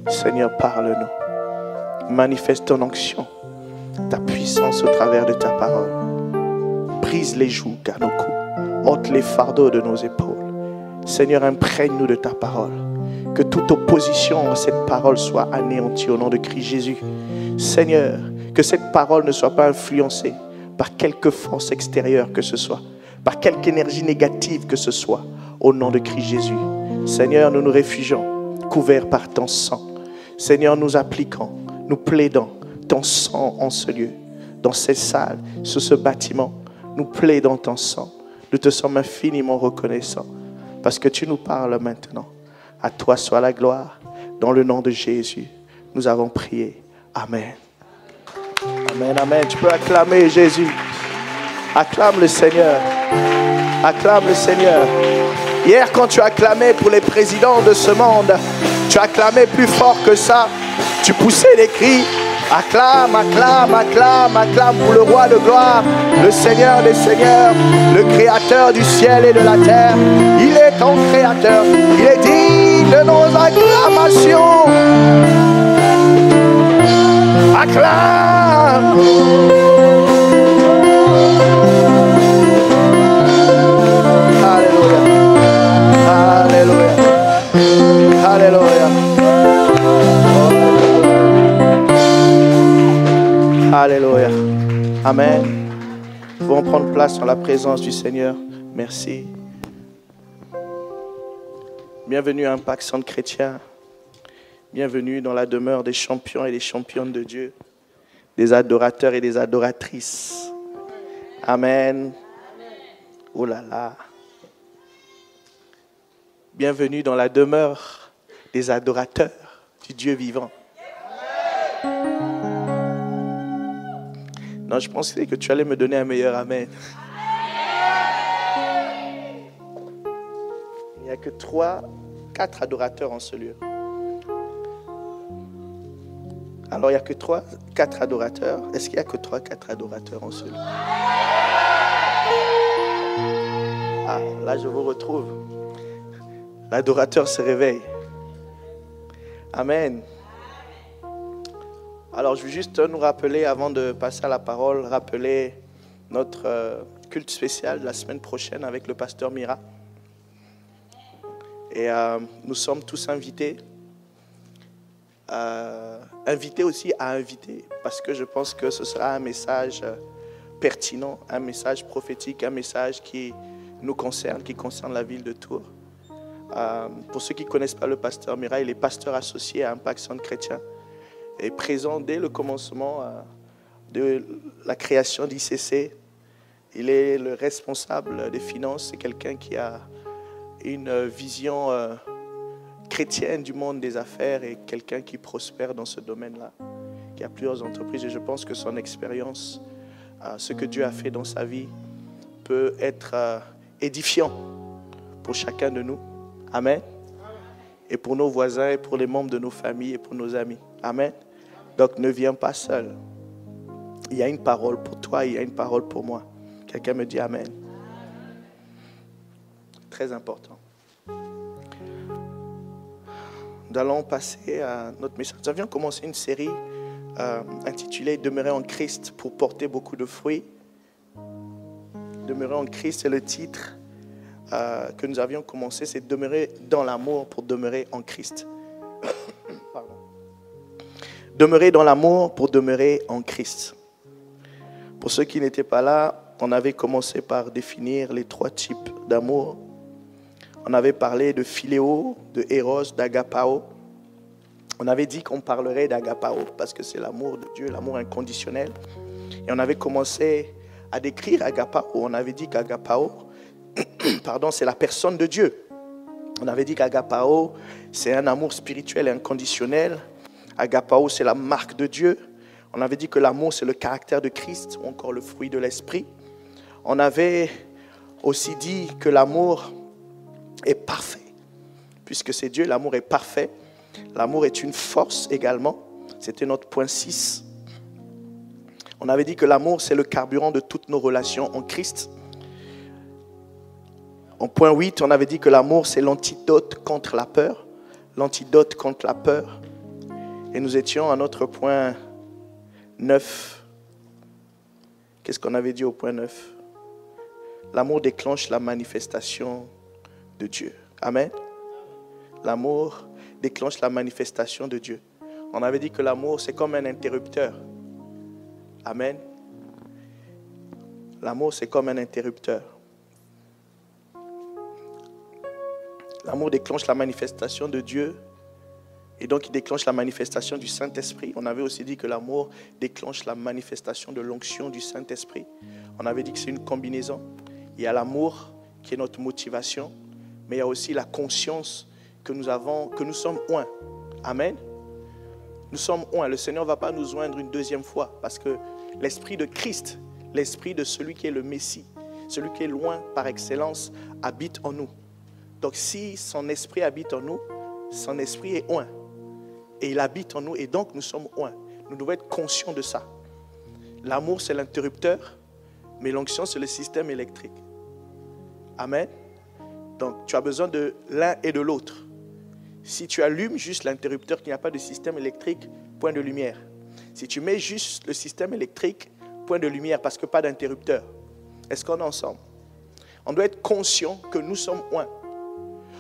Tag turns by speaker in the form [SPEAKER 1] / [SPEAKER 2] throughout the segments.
[SPEAKER 1] Seigneur, parle-nous. Manifeste ton onction, ta puissance au travers de ta parole. Brise les jougs à nos coups, ôte les fardeaux de nos épaules. Seigneur, imprègne-nous de ta parole. Que toute opposition à cette parole soit anéantie au nom de Christ Jésus. Seigneur, que cette parole ne soit pas influencée par quelque force extérieure que ce soit, par quelque énergie négative que ce soit, au nom de Christ Jésus. Seigneur, nous nous réfugions, couverts par ton sang. Seigneur, nous appliquons, nous plaidons ton sang en ce lieu, dans cette salle, sur ce bâtiment. Nous plaidons ton sang. Nous te sommes infiniment reconnaissants parce que tu nous parles maintenant. À toi soit la gloire. Dans le nom de Jésus, nous avons prié. Amen. Amen, amen. Tu peux acclamer Jésus. Acclame le Seigneur. Acclame le Seigneur. Hier, quand tu acclamais pour les présidents de ce monde, tu acclamais plus fort que ça. Tu poussais des cris. Acclame, acclame, acclame, acclame pour le roi de gloire, le Seigneur des seigneurs, le créateur du ciel et de la terre. Il est ton créateur. Il est digne de nos acclamations. Acclame. Alléluia. Alléluia. Alléluia. Alléluia. Amen. Nous pouvons prendre place dans la présence du Seigneur. Merci. Bienvenue à Impact Centre Chrétien. Bienvenue dans la demeure des champions et des championnes de Dieu, des adorateurs et des adoratrices. Amen. Oh là là. Bienvenue dans la demeure des adorateurs du Dieu vivant. Non, je pensais que tu allais me donner un meilleur amen. Il n'y a que 4 adorateurs en ce lieu. Alors, il n'y a que 4 adorateurs. Est-ce qu'il n'y a que 4 adorateurs en ce lieu? Ah, là, je vous retrouve. L'adorateur se réveille. Amen. Alors, je veux juste nous rappeler, avant de passer à la parole, rappeler notre culte spécial de la semaine prochaine avec le pasteur Mira. Et nous sommes tous invités. Invités aussi à inviter, parce que je pense que ce sera un message pertinent, un message prophétique, un message qui nous concerne, qui concerne la ville de Tours. Pour ceux qui ne connaissent pas le pasteur Mira, il est pasteur associé à Impact Centre Chrétien. Et présent dès le commencement de la création d'ICC. Il est le responsable des finances. C'est quelqu'un qui a une vision chrétienne du monde des affaires et quelqu'un qui prospère dans ce domaine-là, qui a plusieurs entreprises. Et je pense que son expérience, ce que Dieu a fait dans sa vie, peut être édifiant pour chacun de nous. Amen. Et pour nos voisins, et pour les membres de nos familles, et pour nos amis. Amen. Donc ne viens pas seul. Il y a une parole pour toi, il y a une parole pour moi. Quelqu'un me dit Amen. Très important. Nous allons passer à notre message. Nous avions commencé une série intitulée « Demeurer en Christ pour porter beaucoup de fruits ». Demeurer en Christ, c'est le titre que nous avions commencé. C'est demeurer dans l'amour pour demeurer en Christ. Pardon. Demeurer dans l'amour pour demeurer en Christ. Pour ceux qui n'étaient pas là, on avait commencé par définir les 3 types d'amour. On avait parlé de philéo, de éros, d'agapao. On avait dit qu'on parlerait d'agapao parce que c'est l'amour de Dieu, l'amour inconditionnel. Et on avait commencé à décrire agapao. On avait dit qu'agapao, c'est la personne de Dieu. On avait dit qu'agapao, c'est un amour spirituel et inconditionnel. Agapao, c'est la marque de Dieu. On avait dit que l'amour, c'est le caractère de Christ ou encore le fruit de l'esprit. On avait aussi dit que l'amour est parfait. Puisque c'est Dieu, l'amour est parfait. L'amour est une force également. C'était notre point 6. On avait dit que l'amour, c'est le carburant de toutes nos relations en Christ. En point 8, on avait dit que l'amour, c'est l'antidote contre la peur. L'antidote contre la peur. Et nous étions à notre point 9. Qu'est-ce qu'on avait dit au point 9? L'amour déclenche la manifestation de Dieu. Amen. L'amour déclenche la manifestation de Dieu. On avait dit que l'amour, c'est comme un interrupteur. Amen. L'amour, c'est comme un interrupteur. L'amour déclenche la manifestation de Dieu et donc il déclenche la manifestation du Saint-Esprit. On avait aussi dit que l'amour déclenche la manifestation de l'onction du Saint-Esprit. On avait dit que c'est une combinaison. Il y a l'amour qui est notre motivation, mais il y a aussi la conscience que nous avons, que nous sommes un. Amen. Nous sommes un. Le Seigneur ne va pas nous joindre une deuxième fois parce que l'Esprit de Christ, l'Esprit de celui qui est le Messie, celui qui est loin par excellence, habite en nous. Donc si son esprit habite en nous, son esprit est un. Et il habite en nous et donc nous sommes un. Nous devons être conscients de ça. L'amour c'est l'interrupteur, mais l'onction c'est le système électrique. Amen. Donc tu as besoin de l'un et de l'autre. Si tu allumes juste l'interrupteur, qu'il n'y a pas de système électrique, point de lumière. Si tu mets juste le système électrique, point de lumière parce que pas d'interrupteur. Est-ce qu'on est ensemble? On doit être conscient que nous sommes un.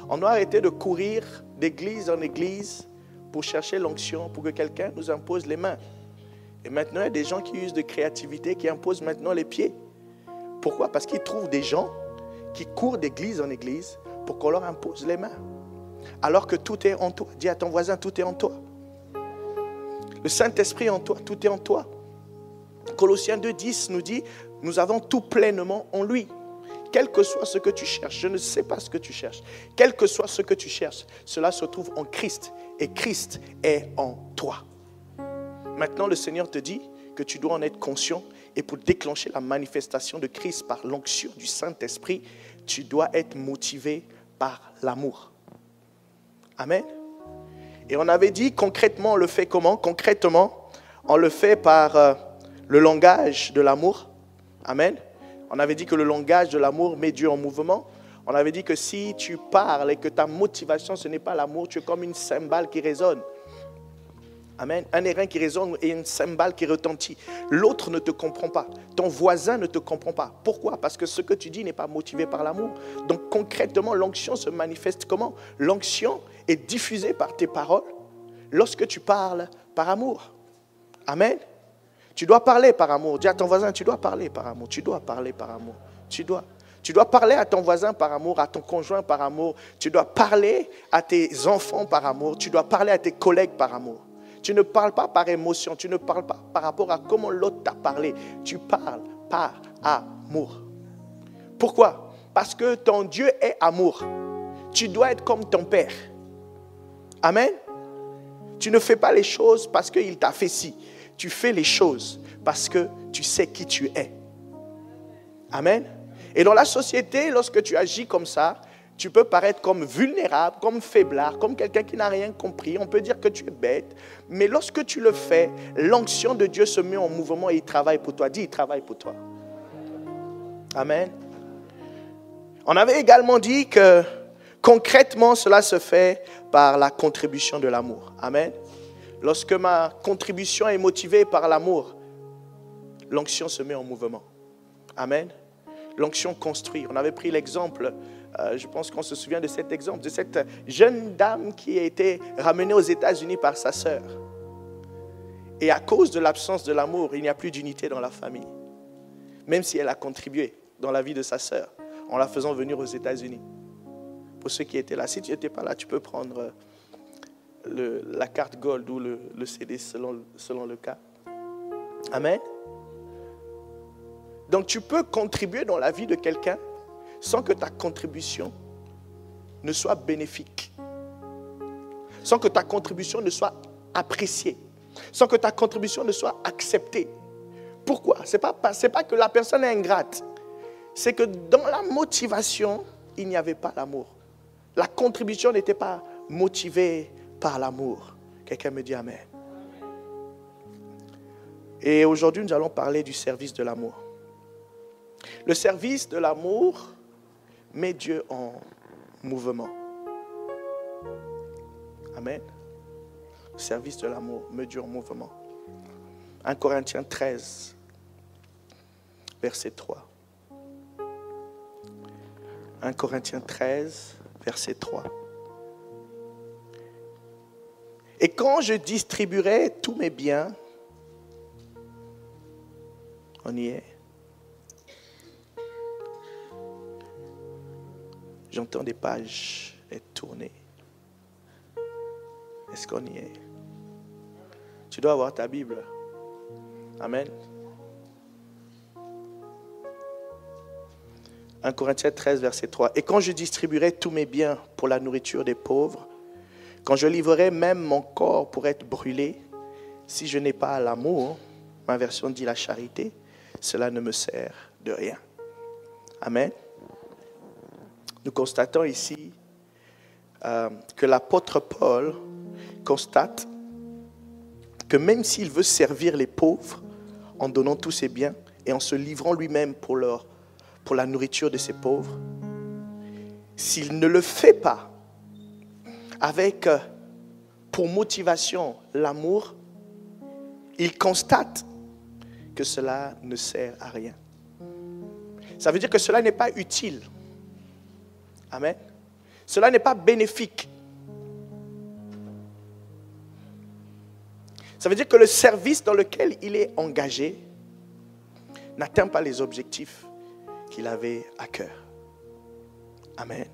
[SPEAKER 1] On doit arrêter de courir d'église en église pour chercher l'onction, pour que quelqu'un nous impose les mains. Et maintenant, il y a des gens qui usent de créativité, qui imposent maintenant les pieds. Pourquoi? Parce qu'ils trouvent des gens qui courent d'église en église pour qu'on leur impose les mains. Alors que tout est en toi. Dis à ton voisin, tout est en toi. Le Saint-Esprit est en toi, tout est en toi. Colossiens 2,10 nous dit, nous avons tout pleinement en lui. Quel que soit ce que tu cherches, je ne sais pas ce que tu cherches, quel que soit ce que tu cherches, cela se trouve en Christ et Christ est en toi. Maintenant, le Seigneur te dit que tu dois en être conscient et pour déclencher la manifestation de Christ par l'onction du Saint-Esprit, tu dois être motivé par l'amour. Amen. Et on avait dit concrètement, on le fait comment? Concrètement, on le fait par le langage de l'amour. Amen. On avait dit que le langage de l'amour met Dieu en mouvement. On avait dit que si tu parles et que ta motivation, ce n'est pas l'amour, tu es comme une cymbale qui résonne. Amen. Un airain qui résonne et une cymbale qui retentit. L'autre ne te comprend pas. Ton voisin ne te comprend pas. Pourquoi? Parce que ce que tu dis n'est pas motivé par l'amour. Donc concrètement, l'onction se manifeste comment? L'onction est diffusée par tes paroles lorsque tu parles par amour. Amen. Tu dois parler par amour. Dis à ton voisin, tu dois parler par amour. Tu dois parler par amour. Tu dois parler à ton voisin par amour, à ton conjoint par amour. Tu dois parler à tes enfants par amour. Tu dois parler à tes collègues par amour. Tu ne parles pas par émotion. Tu ne parles pas par rapport à comment l'autre t'a parlé. Tu parles par amour. Pourquoi? Parce que ton Dieu est amour. Tu dois être comme ton Père. Amen. Tu ne fais pas les choses parce qu'il t'a fait ci. Tu fais les choses parce que tu sais qui tu es. Amen. Et dans la société, lorsque tu agis comme ça, tu peux paraître comme vulnérable, comme faiblard, comme quelqu'un qui n'a rien compris. On peut dire que tu es bête. Mais lorsque tu le fais, l'onction de Dieu se met en mouvement et il travaille pour toi. Dis, il travaille pour toi. Amen. On avait également dit que concrètement, cela se fait par la contribution de l'amour. Amen. Lorsque ma contribution est motivée par l'amour, l'onction se met en mouvement. Amen. L'onction construit. On avait pris l'exemple, je pense qu'on se souvient de cet exemple, de cette jeune dame qui a été ramenée aux États-Unis par sa sœur. Et à cause de l'absence de l'amour, il n'y a plus d'unité dans la famille. Même si elle a contribué dans la vie de sa sœur, en la faisant venir aux États-Unis. Pour ceux qui étaient là, si tu n'étais pas là, tu peux prendre la carte Gold ou le CD selon le cas. Amen. Donc tu peux contribuer dans la vie de quelqu'un sans que ta contribution ne soit bénéfique. Sans que ta contribution ne soit appréciée. Sans que ta contribution ne soit acceptée. Pourquoi? C'est pas que la personne est ingrate. C'est que dans la motivation, il n'y avait pas l'amour. La contribution n'était pas motivée par l'amour. Quelqu'un me dit Amen. Et aujourd'hui, nous allons parler du service de l'amour. Le service de l'amour met Dieu en mouvement. Amen. Le service de l'amour, mesure, mouvement. 1 Corinthiens 13, verset 3. 1 Corinthiens 13, verset 3. Et quand je distribuerai tous mes biens, on y est. J'entends des pages être tournées. Est-ce qu'on y est? Tu dois avoir ta Bible. Amen. 1 Corinthiens 13, verset 3. Et quand je distribuerai tous mes biens pour la nourriture des pauvres, quand je livrerai même mon corps pour être brûlé, si je n'ai pas l'amour, ma version dit la charité, cela ne me sert de rien. Amen. Nous constatons ici que l'apôtre Paul constate que même s'il veut servir les pauvres en donnant tous ses biens et en se livrant lui-même pour la nourriture de ces pauvres, s'il ne le fait pas avec pour motivation l'amour, il constate que cela ne sert à rien. Ça veut dire que cela n'est pas utile. Amen. Cela n'est pas bénéfique. Ça veut dire que le service dans lequel il est engagé n'atteint pas les objectifs qu'il avait à cœur. Amen.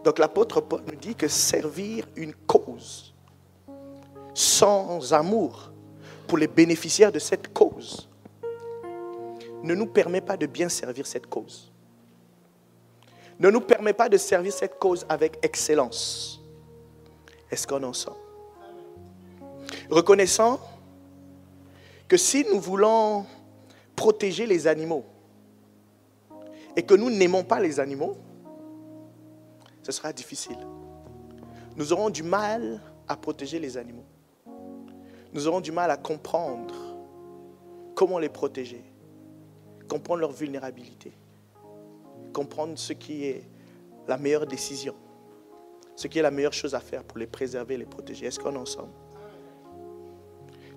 [SPEAKER 1] Donc l'apôtre Paul nous dit que servir une cause sans amour pour les bénéficiaires de cette cause ne nous permet pas de bien servir cette cause. Ne nous permet pas de servir cette cause avec excellence. Est-ce qu'on en sent? Reconnaissant que si nous voulons protéger les animaux et que nous n'aimons pas les animaux, ce sera difficile. Nous aurons du mal à protéger les animaux. Nous aurons du mal à comprendre comment les protéger, comprendre leur vulnérabilité, comprendre ce qui est la meilleure décision, ce qui est la meilleure chose à faire pour les préserver et les protéger. Est-ce qu'on est ensemble?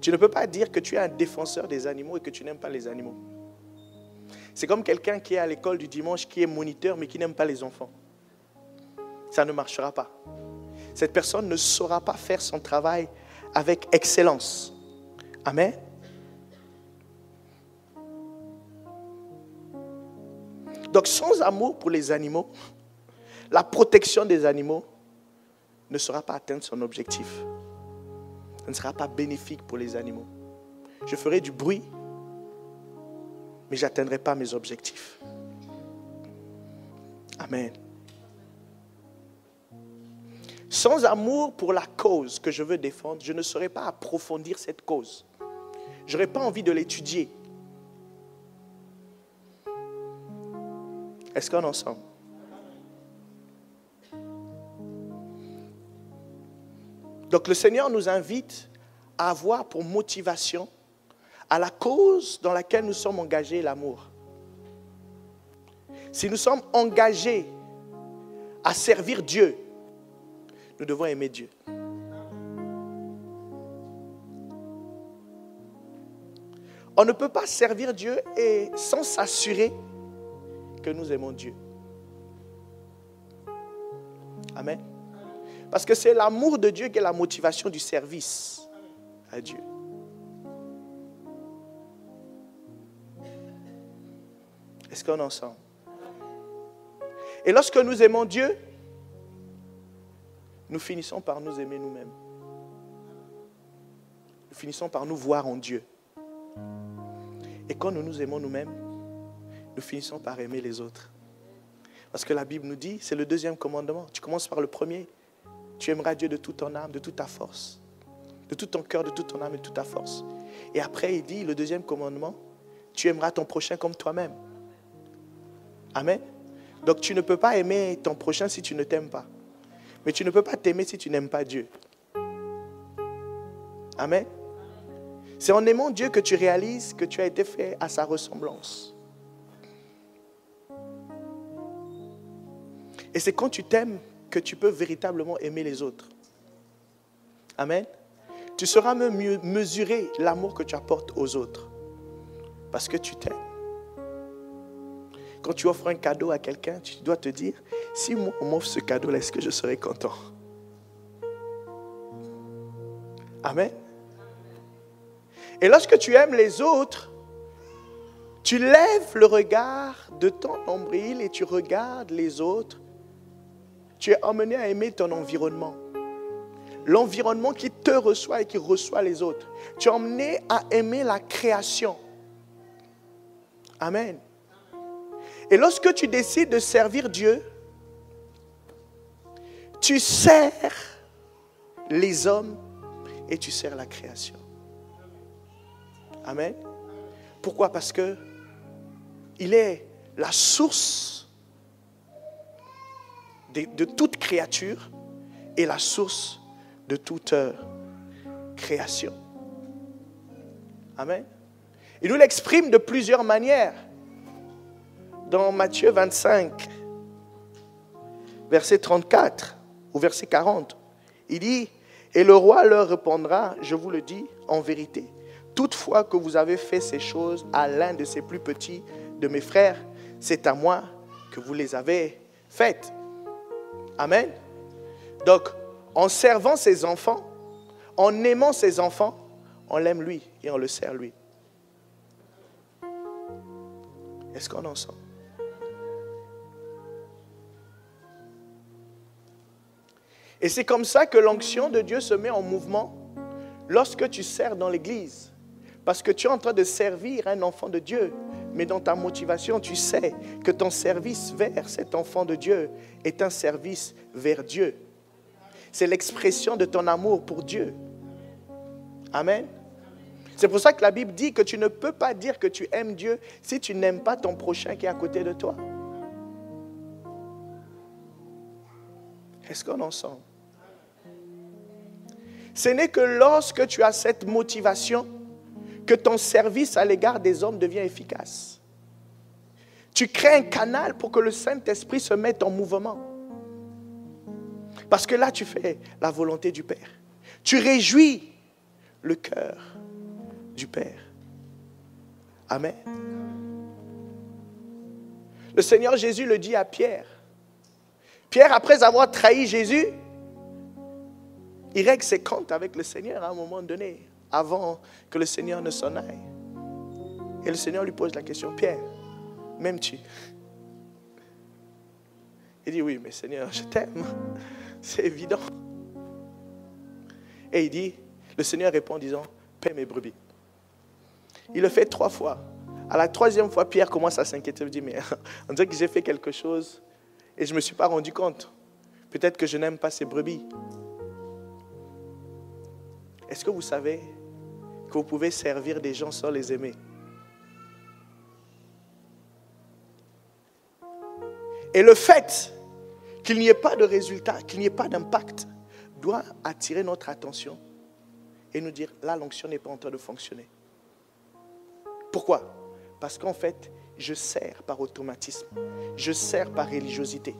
[SPEAKER 1] Tu ne peux pas dire que tu es un défenseur des animaux et que tu n'aimes pas les animaux. C'est comme quelqu'un qui est à l'école du dimanche, qui est moniteur mais qui n'aime pas les enfants. Ça ne marchera pas. Cette personne ne saura pas faire son travail avec excellence. Amen. Donc sans amour pour les animaux, la protection des animaux ne sera pas atteindre son objectif. Ça ne sera pas bénéfique pour les animaux. Je ferai du bruit, mais je n'atteindrai pas mes objectifs. Amen. Sans amour pour la cause que je veux défendre, je ne saurais pas approfondir cette cause. Je n'aurais pas envie de l'étudier. Est-ce qu'on est ensemble? Donc le Seigneur nous invite à avoir pour motivation à la cause dans laquelle nous sommes engagés l'amour. Si nous sommes engagés à servir Dieu, nous devons aimer Dieu. On ne peut pas servir Dieu et sans s'assurer que nous aimons Dieu. Amen. Parce que c'est l'amour de Dieu qui est la motivation du service à Dieu. Est-ce qu'on est ensemble? Et lorsque nous aimons Dieu, nous finissons par nous aimer nous-mêmes. Nous finissons par nous voir en Dieu. Et quand nous nous aimons nous-mêmes, nous finissons par aimer les autres. Parce que la Bible nous dit, c'est le deuxième commandement. Tu commences par le premier. Tu aimeras Dieu de toute ton âme, de toute ta force. De tout ton cœur, de toute ton âme et de toute ta force. Et après, il dit, le deuxième commandement, tu aimeras ton prochain comme toi-même. Amen. Donc tu ne peux pas aimer ton prochain si tu ne t'aimes pas. Mais tu ne peux pas t'aimer si tu n'aimes pas Dieu. Amen. C'est en aimant Dieu que tu réalises que tu as été fait à sa ressemblance. Et c'est quand tu t'aimes que tu peux véritablement aimer les autres. Amen. Tu sauras mieux mesurer l'amour que tu apportes aux autres. Parce que tu t'aimes. Quand tu offres un cadeau à quelqu'un, tu dois te dire, si moi on m'offre ce cadeau-là, est-ce que je serai content? Amen. Et lorsque tu aimes les autres, tu lèves le regard de ton nombril et tu regardes les autres. Tu es emmené à aimer ton environnement. L'environnement qui te reçoit et qui reçoit les autres. Tu es emmené à aimer la création. Amen. Et lorsque tu décides de servir Dieu, tu sers les hommes et tu sers la création. Amen. Pourquoi? Parce que il est la source de toute créature et la source de toute création. Amen. Il nous l'exprime de plusieurs manières. Dans Matthieu 25, verset 34 ou verset 40, il dit, « Et le roi leur répondra, je vous le dis en vérité, toutefois que vous avez fait ces choses à l'un de ces plus petits de mes frères, c'est à moi que vous les avez faites. » Amen. Donc, en servant ses enfants, en aimant ses enfants, on l'aime lui et on le sert lui. Est-ce qu'on en sent? Et c'est comme ça que l'onction de Dieu se met en mouvement lorsque tu sers dans l'église. Parce que tu es en train de servir un enfant de Dieu. Mais dans ta motivation, tu sais que ton service vers cet enfant de Dieu est un service vers Dieu. C'est l'expression de ton amour pour Dieu. Amen. C'est pour ça que la Bible dit que tu ne peux pas dire que tu aimes Dieu si tu n'aimes pas ton prochain qui est à côté de toi. Est-ce qu'on en sent? Ce n'est que lorsque tu as cette motivation que ton service à l'égard des hommes devient efficace. Tu crées un canal pour que le Saint-Esprit se mette en mouvement. Parce que là, tu fais la volonté du Père. Tu réjouis le cœur du Père. Amen. Le Seigneur Jésus le dit à Pierre. Pierre, après avoir trahi Jésus, il règle ses comptes avec le Seigneur à un moment donné, avant que le Seigneur ne s'en aille. Et le Seigneur lui pose la question, Pierre, m'aimes-tu? Il dit, oui, mais Seigneur, je t'aime. C'est évident. Et il dit, le Seigneur répond en disant, paie mes brebis. Il le fait 3 fois. À la 3e fois, Pierre commence à s'inquiéter. Il dit, mais on dirait que j'ai fait quelque chose et je ne me suis pas rendu compte. Peut-être que je n'aime pas ces brebis. Est-ce que vous savez que vous pouvez servir des gens sans les aimer? Et le fait qu'il n'y ait pas de résultat, qu'il n'y ait pas d'impact, doit attirer notre attention et nous dire, là, l'onction n'est pas en train de fonctionner. Pourquoi? Parce qu'en fait, je sers par automatisme. Je sers par religiosité.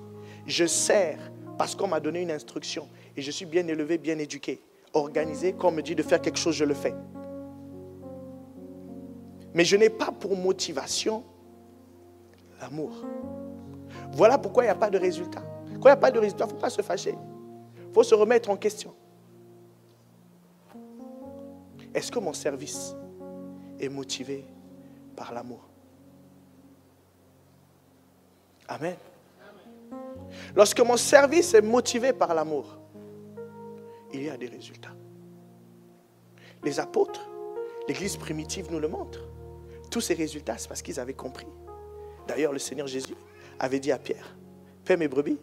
[SPEAKER 1] Je sers parce qu'on m'a donné une instruction et je suis bien élevé, bien éduqué. Organisé, quand on me dit de faire quelque chose, je le fais. Mais je n'ai pas pour motivation l'amour. Voilà pourquoi il n'y a pas de résultat. Quand il n'y a pas de résultat, il ne faut pas se fâcher. Il faut se remettre en question. Est-ce que mon service est motivé par l'amour? Amen. Lorsque mon service est motivé par l'amour, il y a des résultats. Les apôtres, l'Église primitive nous le montre. Tous ces résultats, c'est parce qu'ils avaient compris. D'ailleurs, le Seigneur Jésus avait dit à Pierre, paie mes brebis.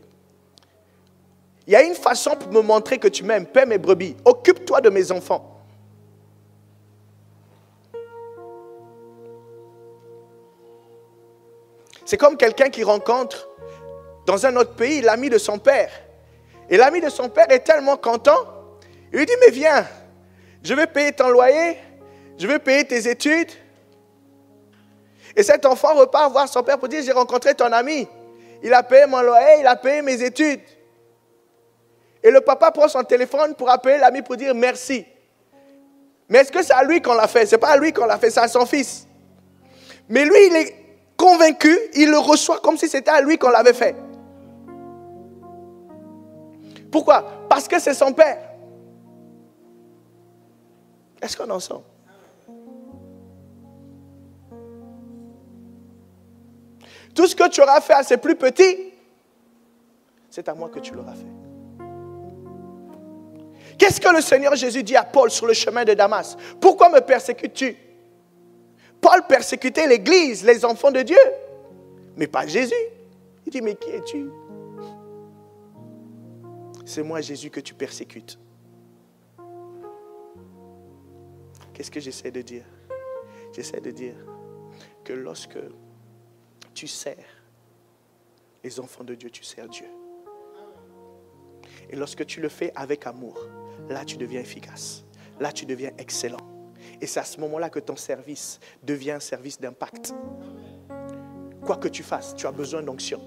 [SPEAKER 1] Il y a une façon pour me montrer que tu m'aimes, paie mes brebis. Occupe-toi de mes enfants. C'est comme quelqu'un qui rencontre dans un autre pays l'ami de son père. Et l'ami de son père est tellement content. Il lui dit, mais viens, je vais payer ton loyer, je vais payer tes études. Et cet enfant repart voir son père pour dire, j'ai rencontré ton ami. Il a payé mon loyer, il a payé mes études. Et le papa prend son téléphone pour appeler l'ami pour dire merci. Mais est-ce que c'est à lui qu'on l'a fait? Ce n'est pas à lui qu'on l'a fait, c'est à son fils. Mais lui, il est convaincu, il le reçoit comme si c'était à lui qu'on l'avait fait. Pourquoi? Parce que c'est son père. Est-ce qu'on en sent? Tout ce que tu auras fait à ses plus petits, c'est à moi que tu l'auras fait. Qu'est-ce que le Seigneur Jésus dit à Paul sur le chemin de Damas? Pourquoi me persécutes-tu? Paul persécutait l'Église, les enfants de Dieu, mais pas Jésus. Il dit, mais qui es-tu? C'est moi Jésus que tu persécutes. Qu'est-ce que j'essaie de dire? J'essaie de dire que lorsque tu sers les enfants de Dieu, tu sers Dieu. Et lorsque tu le fais avec amour, là tu deviens efficace. Là tu deviens excellent. Et c'est à ce moment-là que ton service devient un service d'impact. Quoi que tu fasses, tu as besoin d'onction.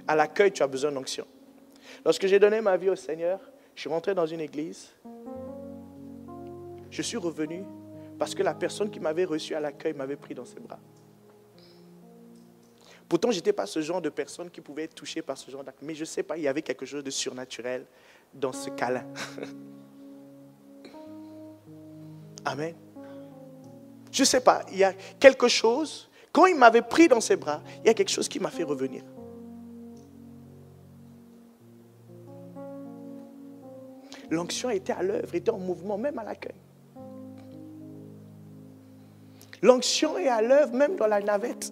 [SPEAKER 1] À l'accueil, tu as besoin d'onction. Lorsque j'ai donné ma vie au Seigneur, je suis rentré dans une église. Je suis revenu parce que la personne qui m'avait reçu à l'accueil m'avait pris dans ses bras. Pourtant, je n'étais pas ce genre de personne qui pouvait être touchée par ce genre d'acte. Mais je ne sais pas, il y avait quelque chose de surnaturel dans ce câlin. Amen. Je ne sais pas, il y a quelque chose, quand il m'avait pris dans ses bras, il y a quelque chose qui m'a fait revenir. L'onction était à l'œuvre, était en mouvement, même à l'accueil. L'onction est à l'œuvre, même dans la navette.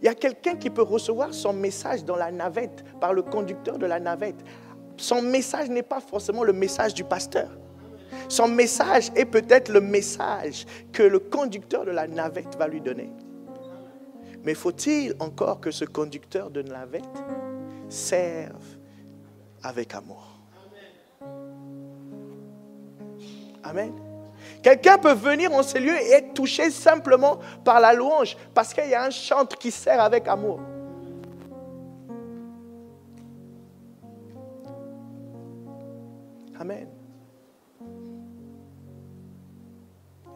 [SPEAKER 1] Il y a quelqu'un qui peut recevoir son message dans la navette, par le conducteur de la navette. Son message n'est pas forcément le message du pasteur. Son message est peut-être le message que le conducteur de la navette va lui donner. Mais faut-il encore que ce conducteur de navette serve avec amour? Amen. Quelqu'un peut venir en ces lieux et être touché simplement par la louange parce qu'il y a un chantre qui sert avec amour. Amen.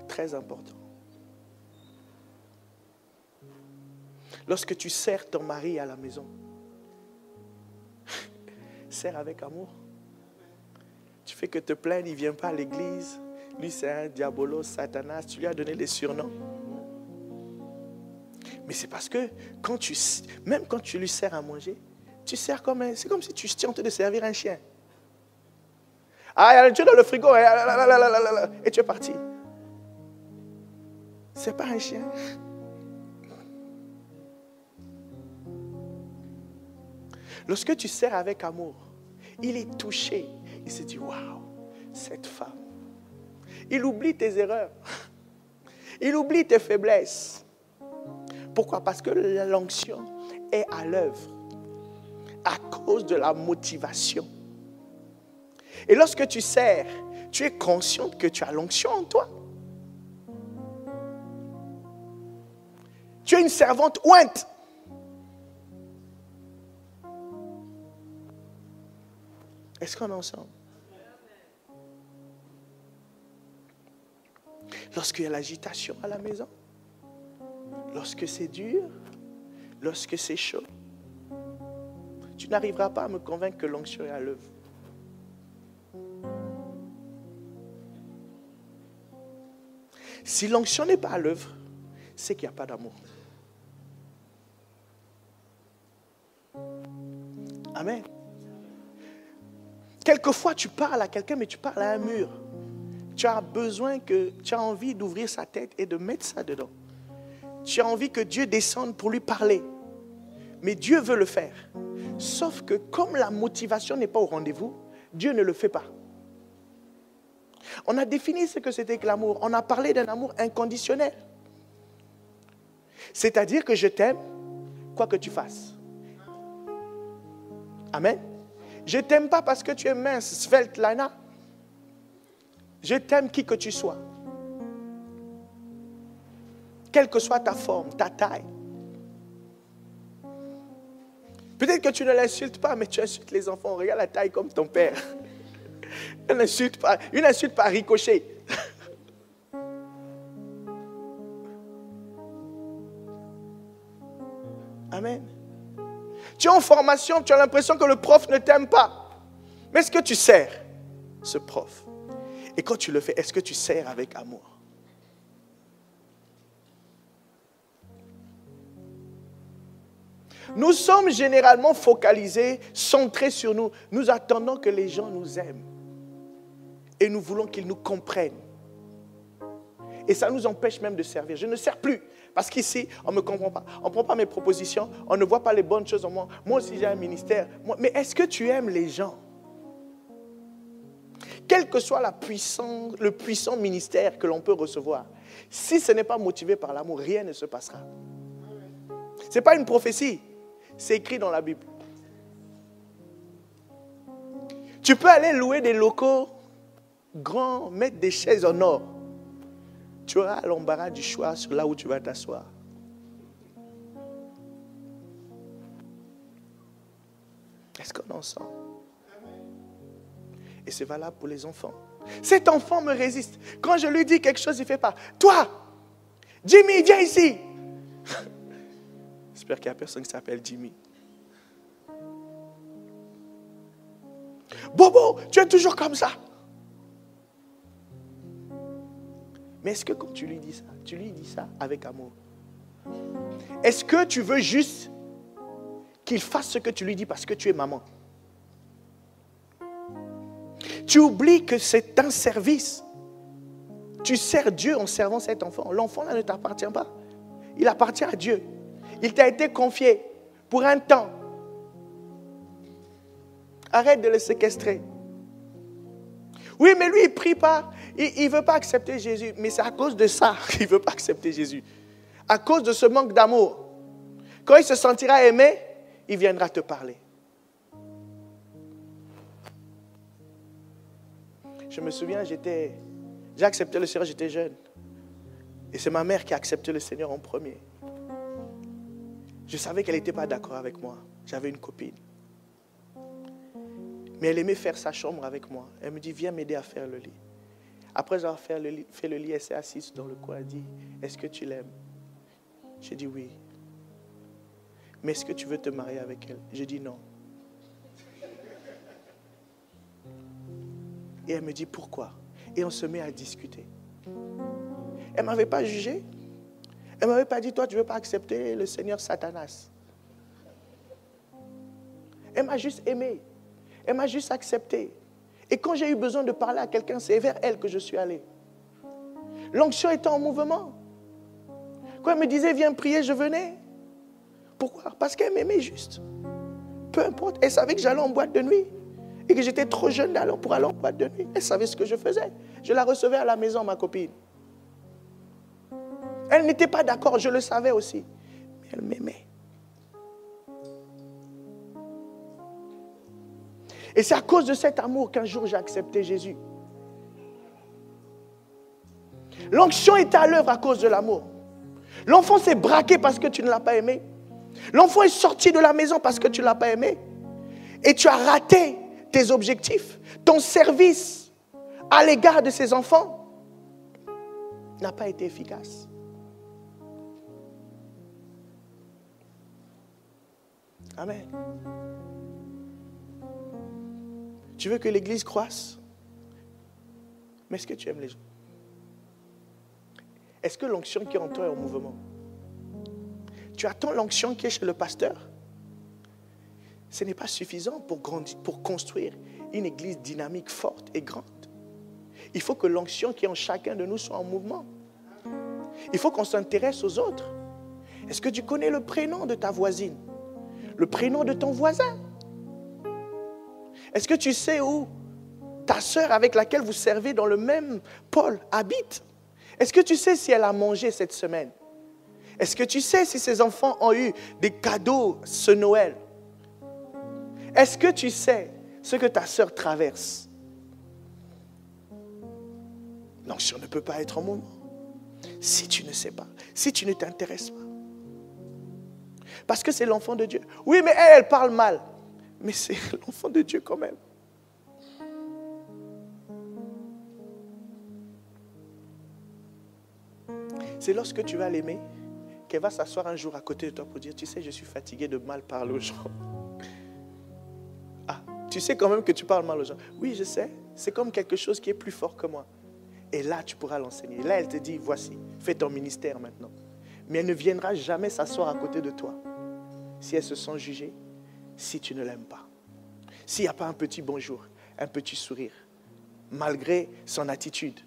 [SPEAKER 1] Très important. Lorsque tu sers ton mari à la maison, sers avec amour. Tu fais que te plaindre, il ne vient pas à l'église. Lui, c'est un diabolos, satanas. Tu lui as donné des surnoms. Mais c'est parce que même quand tu lui sers à manger, tu sers c'est comme si tu es en train de servir un chien. Ah, il y a un Dieu dans le frigo. Et tu es parti. C'est pas un chien. Lorsque tu sers avec amour, il est touché. Il se dit, waouh, cette femme. Il oublie tes erreurs. Il oublie tes faiblesses. Pourquoi? Parce que l'onction est à l'œuvre à cause de la motivation. Et lorsque tu sers, tu es consciente que tu as l'onction en toi. Tu es une servante ointe. Est-ce qu'on est ensemble? Lorsqu'il y a l'agitation à la maison, lorsque c'est dur, lorsque c'est chaud, tu n'arriveras pas à me convaincre que l'onction est à l'œuvre. Si l'onction n'est pas à l'œuvre, c'est qu'il n'y a pas d'amour. Amen. Quelquefois, tu parles à quelqu'un, mais tu parles à un mur. Tu as envie d'ouvrir sa tête et de mettre ça dedans. Tu as envie que Dieu descende pour lui parler. Mais Dieu veut le faire. Sauf que comme la motivation n'est pas au rendez-vous, Dieu ne le fait pas. On a défini ce que c'était que l'amour. On a parlé d'un amour inconditionnel. C'est-à-dire que je t'aime, quoi que tu fasses. Amen. Je ne t'aime pas parce que tu es mince, svelte, lana. Je t'aime qui que tu sois. Quelle que soit ta forme, ta taille. Peut-être Peut-être que tu ne l'insultes pas, mais tu insultes les enfants. Regarde la taille comme ton père. Elle n'insulte pas. Une insulte par ricochet. Amen. Tu es en formation, tu as l'impression que le prof ne t'aime pas. Mais est-ce que tu sers ce prof? Et quand tu le fais, est-ce que tu sers avec amour? Nous sommes généralement focalisés, centrés sur nous. Nous attendons que les gens nous aiment. Et nous voulons qu'ils nous comprennent. Et ça nous empêche même de servir. Je ne sers plus. Parce qu'ici, on ne me comprend pas. On ne prend pas mes propositions. On ne voit pas les bonnes choses en moi. Moi aussi, j'ai un ministère. Mais est-ce que tu aimes les gens? Quel que soit le puissant ministère que l'on peut recevoir, si ce n'est pas motivé par l'amour, rien ne se passera. Ce n'est pas une prophétie. C'est écrit dans la Bible. Tu peux aller louer des locaux grands, mettre des chaises en or. Tu auras l'embarras du choix sur là où tu vas t'asseoir. Est-ce qu'on est ensemble? Et c'est valable pour les enfants. Cet enfant me résiste. Quand je lui dis quelque chose, il ne fait pas. Toi, Jimmy, viens ici. J'espère qu'il n'y a personne qui s'appelle Jimmy. Bobo, tu es toujours comme ça. Mais est-ce que quand tu lui dis ça, tu lui dis ça avec amour? Est-ce que tu veux juste qu'il fasse ce que tu lui dis parce que tu es maman? Tu oublies que c'est un service. Tu sers Dieu en servant cet enfant. L'enfant là ne t'appartient pas. Il appartient à Dieu. Il t'a été confié pour un temps. Arrête de le séquestrer. Oui, mais lui, il ne prie pas. Il ne veut pas accepter Jésus. Mais c'est à cause de ça qu'il ne veut pas accepter Jésus. À cause de ce manque d'amour. Quand il se sentira aimé, il viendra te parler. Je me souviens, j'ai accepté le Seigneur, j'étais jeune. Et c'est ma mère qui a accepté le Seigneur en premier. Je savais qu'elle n'était pas d'accord avec moi. J'avais une copine. Mais elle aimait faire sa chambre avec moi. Elle me dit, viens m'aider à faire le lit. Après avoir fait le lit, elle s'est assise dans le coin. Elle dit, est-ce que tu l'aimes? J'ai dit oui. Mais est-ce que tu veux te marier avec elle? J'ai dit non. Et elle me dit pourquoi? Et on se met à discuter. Elle ne m'avait pas jugé. Elle ne m'avait pas dit, toi tu ne veux pas accepter le Seigneur Satanas. Elle m'a juste aimé. Elle m'a juste accepté. Et quand j'ai eu besoin de parler à quelqu'un, c'est vers elle que je suis allé. L'onction était en mouvement. Quand elle me disait, viens prier, je venais. Pourquoi? Parce qu'elle m'aimait juste. Peu importe. Elle savait que j'allais en boîte de nuit. Et que j'étais trop jeune pour aller en boîte de nuit. Elle savait ce que je faisais. Je la recevais à la maison, ma copine. Elle n'était pas d'accord, je le savais aussi. Mais elle m'aimait. Et c'est à cause de cet amour qu'un jour j'ai accepté Jésus. L'onction était à l'œuvre à cause de l'amour. L'enfant s'est braqué parce que tu ne l'as pas aimé. L'enfant est sorti de la maison parce que tu ne l'as pas aimé. Et tu as raté tes objectifs. Ton service à l'égard de ces enfants n'a pas été efficace. Amen. Tu veux que l'église croisse? Mais est-ce que tu aimes les gens? Est-ce que l'onction qui est en toi est en mouvement? Tu attends l'onction qui est chez le pasteur? Ce n'est pas suffisant pour construire une église dynamique, forte et grande. Il faut que l'onction qui est en chacun de nous soit en mouvement. Il faut qu'on s'intéresse aux autres. Est-ce que tu connais le prénom de ta voisine? Le prénom de ton voisin? Est-ce que tu sais où ta sœur avec laquelle vous servez dans le même pôle habite? Est-ce que tu sais si elle a mangé cette semaine? Est-ce que tu sais si ses enfants ont eu des cadeaux ce Noël? Est-ce que tu sais ce que ta sœur traverse? L'onction ne peut pas être en mouvement si tu ne sais pas, si tu ne t'intéresses pas. Parce que c'est l'enfant de Dieu. Oui, mais elle parle mal. Mais c'est l'enfant de Dieu quand même. C'est lorsque tu vas l'aimer qu'elle va s'asseoir un jour à côté de toi pour dire, tu sais, je suis fatigué de mal parler aux gens. Ah, tu sais quand même que tu parles mal aux gens. Oui, je sais. C'est comme quelque chose qui est plus fort que moi. Et là, tu pourras l'enseigner. Là, elle te dit, voici, fais ton ministère maintenant. Mais elle ne viendra jamais s'asseoir à côté de toi si elle se sent jugée, si tu ne l'aimes pas. S'il n'y a pas un petit bonjour, un petit sourire, malgré son attitude.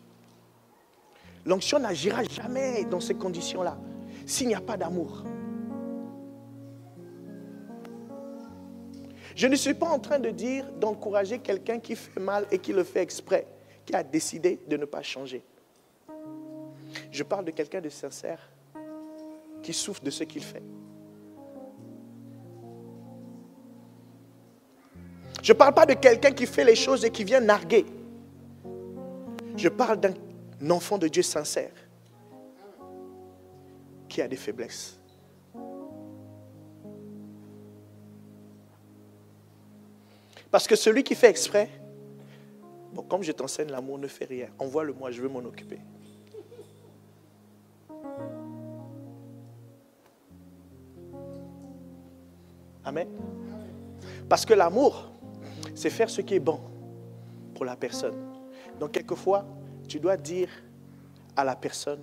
[SPEAKER 1] L'onction n'agira jamais dans ces conditions-là, s'il n'y a pas d'amour. Je ne suis pas en train de dire d'encourager quelqu'un qui fait mal et qui le fait exprès, qui a décidé de ne pas changer. Je parle de quelqu'un de sincère qui souffre de ce qu'il fait. Je ne parle pas de quelqu'un qui fait les choses et qui vient narguer. Je parle d'un enfant de Dieu sincère qui a des faiblesses. Parce que celui qui fait exprès, bon, comme je t'enseigne l'amour, ne fait rien. Envoie-le-moi, je veux m'en occuper. Amen. Parce que l'amour, c'est faire ce qui est bon pour la personne. Donc quelquefois, tu dois dire à la personne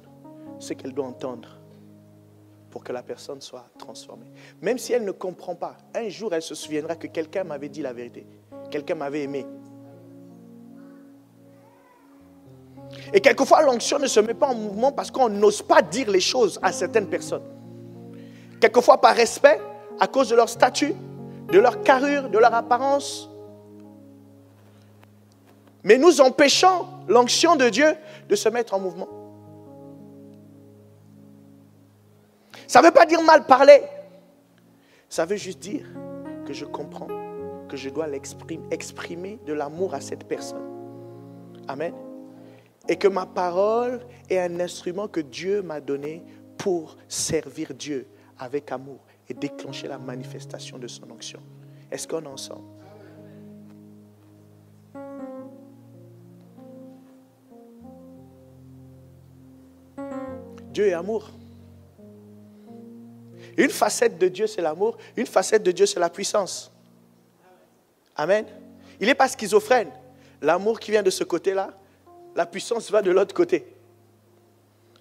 [SPEAKER 1] ce qu'elle doit entendre pour que la personne soit transformée. Même si elle ne comprend pas, un jour elle se souviendra que quelqu'un m'avait dit la vérité. Quelqu'un m'avait aimé. Et quelquefois, l'onction ne se met pas en mouvement parce qu'on n'ose pas dire les choses à certaines personnes. Quelquefois par respect, à cause de leur statut, de leur carrure, de leur apparence. Mais nous empêchons l'onction de Dieu de se mettre en mouvement. Ça ne veut pas dire mal parler. Ça veut juste dire que je comprends que je dois exprimer de l'amour à cette personne. Amen. Et que ma parole est un instrument que Dieu m'a donné pour servir Dieu avec amour et déclencher la manifestation de son onction. Est-ce qu'on est ensemble? Dieu est amour. Une facette de Dieu, c'est l'amour. Une facette de Dieu, c'est la puissance. Amen. Il n'est pas schizophrène. L'amour qui vient de ce côté-là, la puissance va de l'autre côté.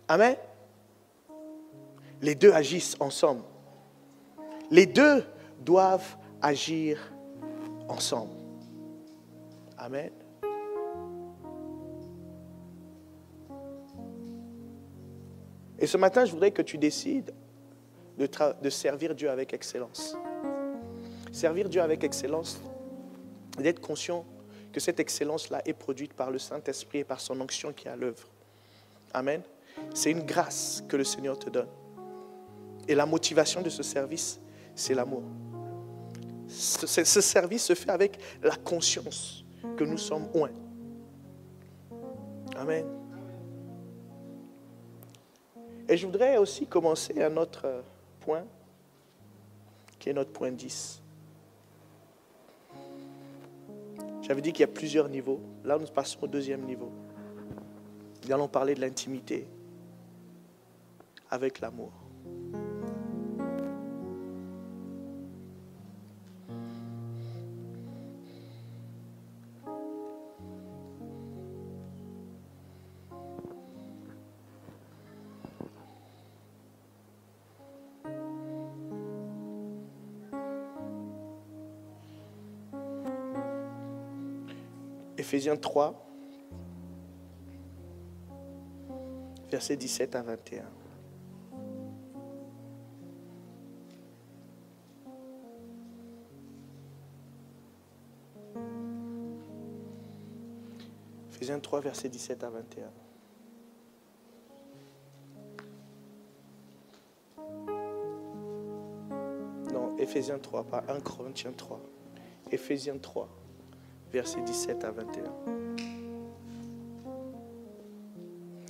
[SPEAKER 1] Amen. Les deux agissent ensemble. Les deux doivent agir ensemble. Amen. Et ce matin, je voudrais que tu décides de servir Dieu avec excellence. Servir Dieu avec excellence, d'être conscient que cette excellence-là est produite par le Saint-Esprit et par son onction qui est à l'œuvre. Amen. C'est une grâce que le Seigneur te donne. Et la motivation de ce service, c'est l'amour. Ce service se fait avec la conscience que nous sommes un. Amen. Et je voudrais aussi commencer un autre point, qui est notre point 10. J'avais dit qu'il y a plusieurs niveaux. Là, nous passons au deuxième niveau. Nous allons parler de l'intimité avec l'amour. Éphésiens 3, versets 17 à 21. Éphésiens 3, versets 17 à 21. Non, Éphésiens 3, pas 1 Corinthiens 3. Éphésiens 3. Versets 17 à 21.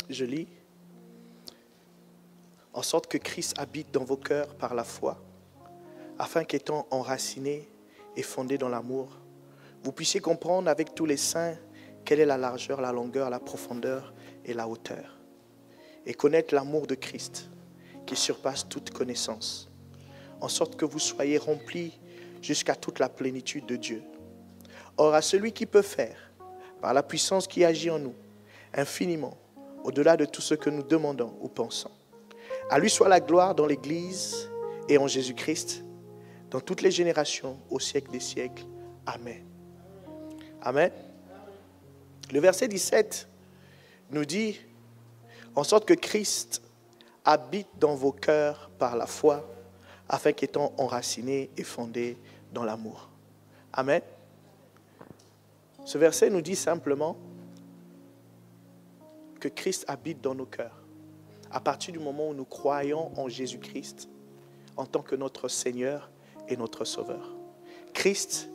[SPEAKER 1] Je lis. En sorte que Christ habite dans vos cœurs par la foi, afin qu'étant enracinés et fondés dans l'amour, vous puissiez comprendre avec tous les saints quelle est la largeur, la longueur, la profondeur et la hauteur, et connaître l'amour de Christ qui surpasse toute connaissance, en sorte que vous soyez remplis jusqu'à toute la plénitude de Dieu. Or, à celui qui peut faire, par la puissance qui agit en nous, infiniment, au-delà de tout ce que nous demandons ou pensons, à lui soit la gloire dans l'Église et en Jésus-Christ, dans toutes les générations, au siècle des siècles. Amen. Amen. Le verset 17 nous dit, en sorte que Christ habite dans vos cœurs par la foi, afin qu'étant enracinés et fondés dans l'amour. Amen. Ce verset nous dit simplement que Christ habite dans nos cœurs. À partir du moment où nous croyons en Jésus-Christ en tant que notre Seigneur et notre Sauveur, Christ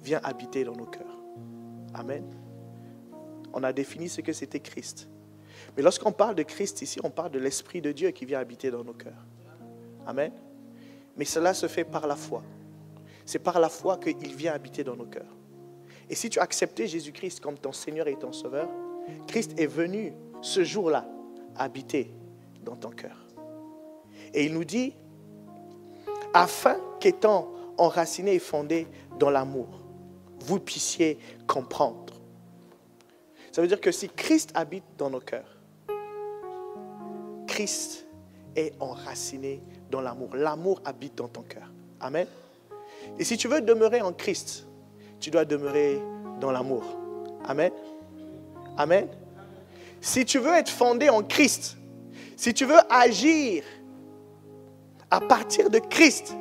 [SPEAKER 1] vient habiter dans nos cœurs. Amen. On a défini ce que c'était Christ. Mais lorsqu'on parle de Christ ici, on parle de l'Esprit de Dieu qui vient habiter dans nos cœurs. Amen. Mais cela se fait par la foi. C'est par la foi qu'il vient habiter dans nos cœurs. Et si tu as accepté Jésus-Christ comme ton Seigneur et ton Sauveur, Christ est venu ce jour-là habiter dans ton cœur. Et il nous dit, afin qu'étant enracinés et fondés dans l'amour, vous puissiez comprendre. Ça veut dire que si Christ habite dans nos cœurs, Christ est enraciné dans l'amour. L'amour habite dans ton cœur. Amen. Et si tu veux demeurer en Christ, tu dois demeurer dans l'amour. Amen. Amen. Si tu veux être fondé en Christ, si tu veux agir à partir de Christ,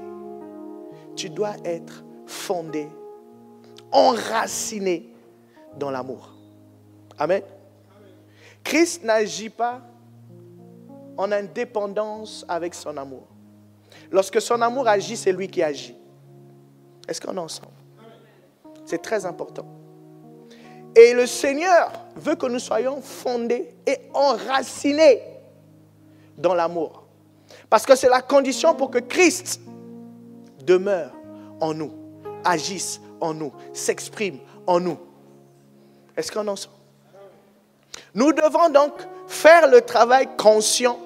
[SPEAKER 1] tu dois être fondé, enraciné dans l'amour. Amen. Christ n'agit pas en indépendance avec son amour. Lorsque son amour agit, c'est lui qui agit. Est-ce qu'on est ensemble? C'est très important. Et le Seigneur veut que nous soyons fondés et enracinés dans l'amour. Parce que c'est la condition pour que Christ demeure en nous, agisse en nous, s'exprime en nous. Est-ce qu'on est ensemble? Nous devons donc faire le travail conscient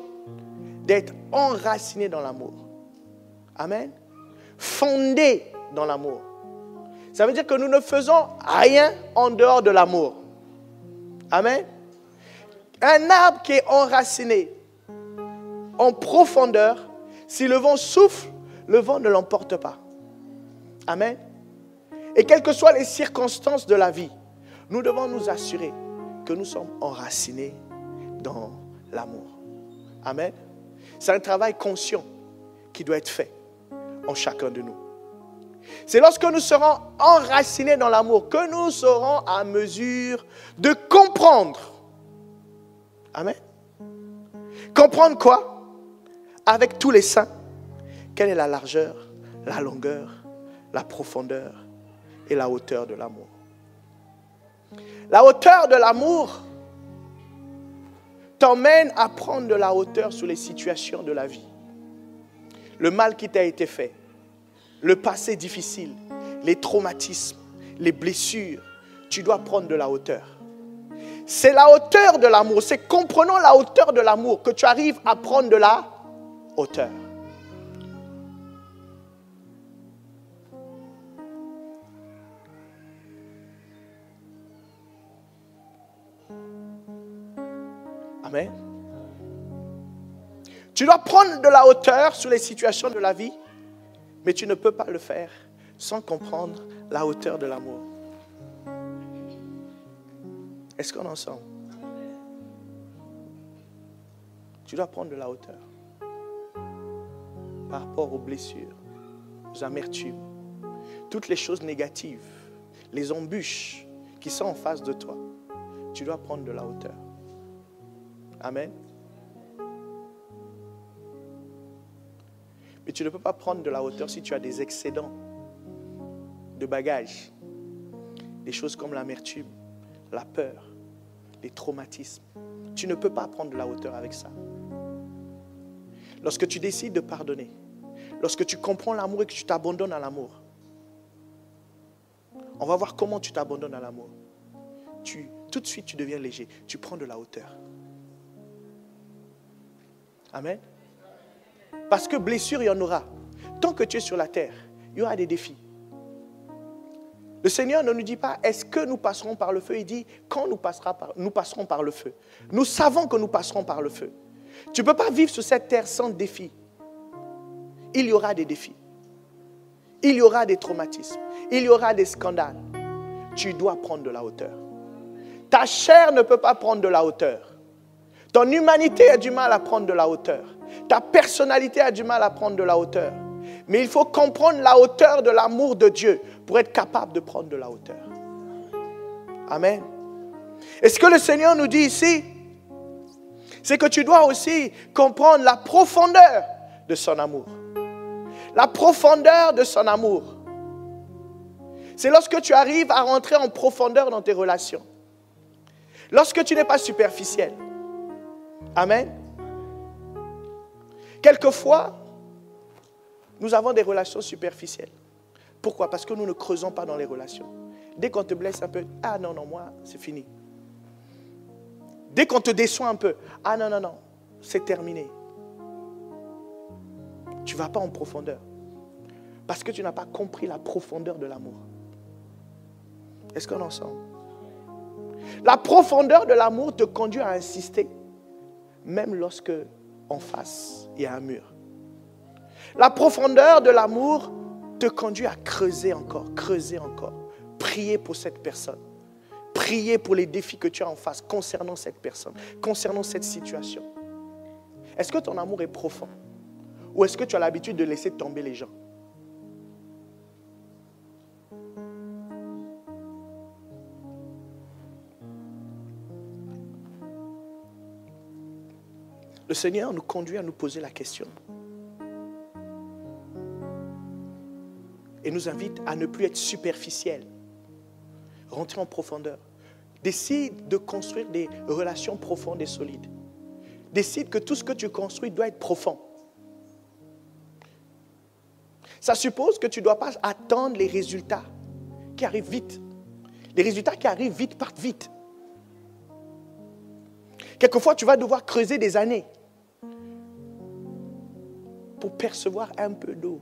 [SPEAKER 1] d'être enracinés dans l'amour. Amen. Fondés dans l'amour. Ça veut dire que nous ne faisons rien en dehors de l'amour. Amen. Un arbre qui est enraciné en profondeur, si le vent souffle, le vent ne l'emporte pas. Amen. Et quelles que soient les circonstances de la vie, nous devons nous assurer que nous sommes enracinés dans l'amour. Amen. C'est un travail conscient qui doit être fait en chacun de nous. C'est lorsque nous serons enracinés dans l'amour que nous serons à mesure de comprendre. Amen. Comprendre quoi? Avec tous les saints. Quelle est la largeur, la longueur, la profondeur et la hauteur de l'amour? La hauteur de l'amour t'emmène à prendre de la hauteur sur les situations de la vie. Le mal qui t'a été fait, le passé difficile, les traumatismes, les blessures, tu dois prendre de la hauteur. C'est la hauteur de l'amour, c'est comprenant la hauteur de l'amour que tu arrives à prendre de la hauteur. Amen. Tu dois prendre de la hauteur sur les situations de la vie, mais tu ne peux pas le faire sans comprendre la hauteur de l'amour. Est-ce qu'on est ensemble? Tu dois prendre de la hauteur par rapport aux blessures, aux amertumes, toutes les choses négatives, les embûches qui sont en face de toi. Tu dois prendre de la hauteur. Amen. Mais tu ne peux pas prendre de la hauteur si tu as des excédents de bagages. Des choses comme l'amertume, la peur, les traumatismes. Tu ne peux pas prendre de la hauteur avec ça. Lorsque tu décides de pardonner, lorsque tu comprends l'amour et que tu t'abandonnes à l'amour, on va voir comment tu t'abandonnes à l'amour. Tout de suite, tu deviens léger. Tu prends de la hauteur. Amen. Parce que blessure, il y en aura. Tant que tu es sur la terre, il y aura des défis. Le Seigneur ne nous dit pas, est-ce que nous passerons par le feu? Il dit, quand nous passerons par le feu. Nous savons que nous passerons par le feu. Tu ne peux pas vivre sur cette terre sans défis. Il y aura des défis. Il y aura des traumatismes. Il y aura des scandales. Tu dois prendre de la hauteur. Ta chair ne peut pas prendre de la hauteur. Ton humanité a du mal à prendre de la hauteur. Ta personnalité a du mal à prendre de la hauteur. Mais il faut comprendre la hauteur de l'amour de Dieu pour être capable de prendre de la hauteur. Amen. Et ce que le Seigneur nous dit ici, c'est que tu dois aussi comprendre la profondeur de son amour. La profondeur de son amour. C'est lorsque tu arrives à rentrer en profondeur dans tes relations. Lorsque tu n'es pas superficiel. Amen. Quelquefois, nous avons des relations superficielles. Pourquoi? Parce que nous ne creusons pas dans les relations. Dès qu'on te blesse un peu, ah non, non, moi, c'est fini. Dès qu'on te déçoit un peu, ah non, non, non, c'est terminé. Tu ne vas pas en profondeur. Parce que tu n'as pas compris la profondeur de l'amour. Est-ce qu'on est ensemble? La profondeur de l'amour te conduit à insister, même lorsque en face, il y a un mur. La profondeur de l'amour te conduit à creuser encore, prier pour cette personne. Prier pour les défis que tu as en face concernant cette personne, concernant cette situation. Est-ce que ton amour est profond? Ou est-ce que tu as l'habitude de laisser tomber les gens? Le Seigneur nous conduit à nous poser la question. Et nous invite à ne plus être superficiel. Rentrer en profondeur. Décide de construire des relations profondes et solides. Décide que tout ce que tu construis doit être profond. Ça suppose que tu ne dois pas attendre les résultats qui arrivent vite. Les résultats qui arrivent vite partent vite. Quelquefois, tu vas devoir creuser des années pour percevoir un peu d'eau.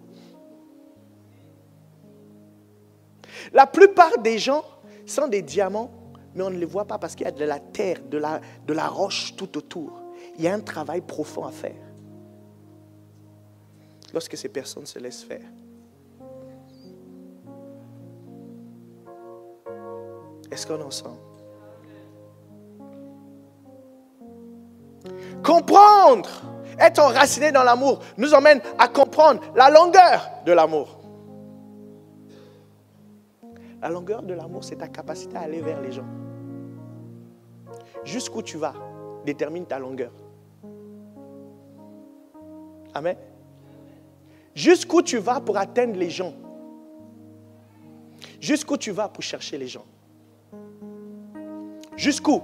[SPEAKER 1] La plupart des gens sont des diamants, mais on ne les voit pas parce qu'il y a de la terre, de la roche tout autour. Il y a un travail profond à faire. Lorsque ces personnes se laissent faire. Est-ce qu'on est ensemble? Comprendre, être enraciné dans l'amour, nous emmène à comprendre la longueur de l'amour. La longueur de l'amour, c'est ta capacité à aller vers les gens. Jusqu'où tu vas détermine ta longueur. Amen. Jusqu'où tu vas pour atteindre les gens. Jusqu'où tu vas pour chercher les gens. Jusqu'où?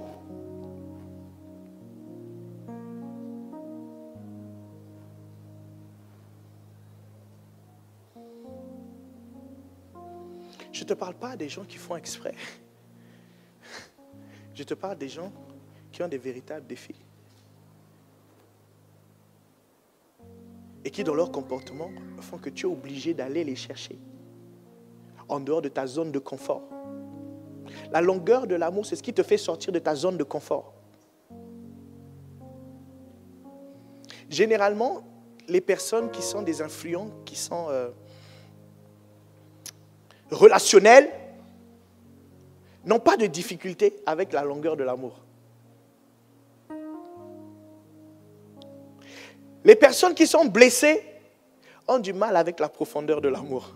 [SPEAKER 1] Je ne te parle pas des gens qui font exprès. Je te parle des gens qui ont des véritables défis. Et qui, dans leur comportement, font que tu es obligé d'aller les chercher. En dehors de ta zone de confort. La longueur de l'amour, c'est ce qui te fait sortir de ta zone de confort. Généralement, les personnes qui sont des influents, qui sont relationnels, n'ont pas de difficulté avec la longueur de l'amour. Les personnes qui sont blessées ont du mal avec la profondeur de l'amour.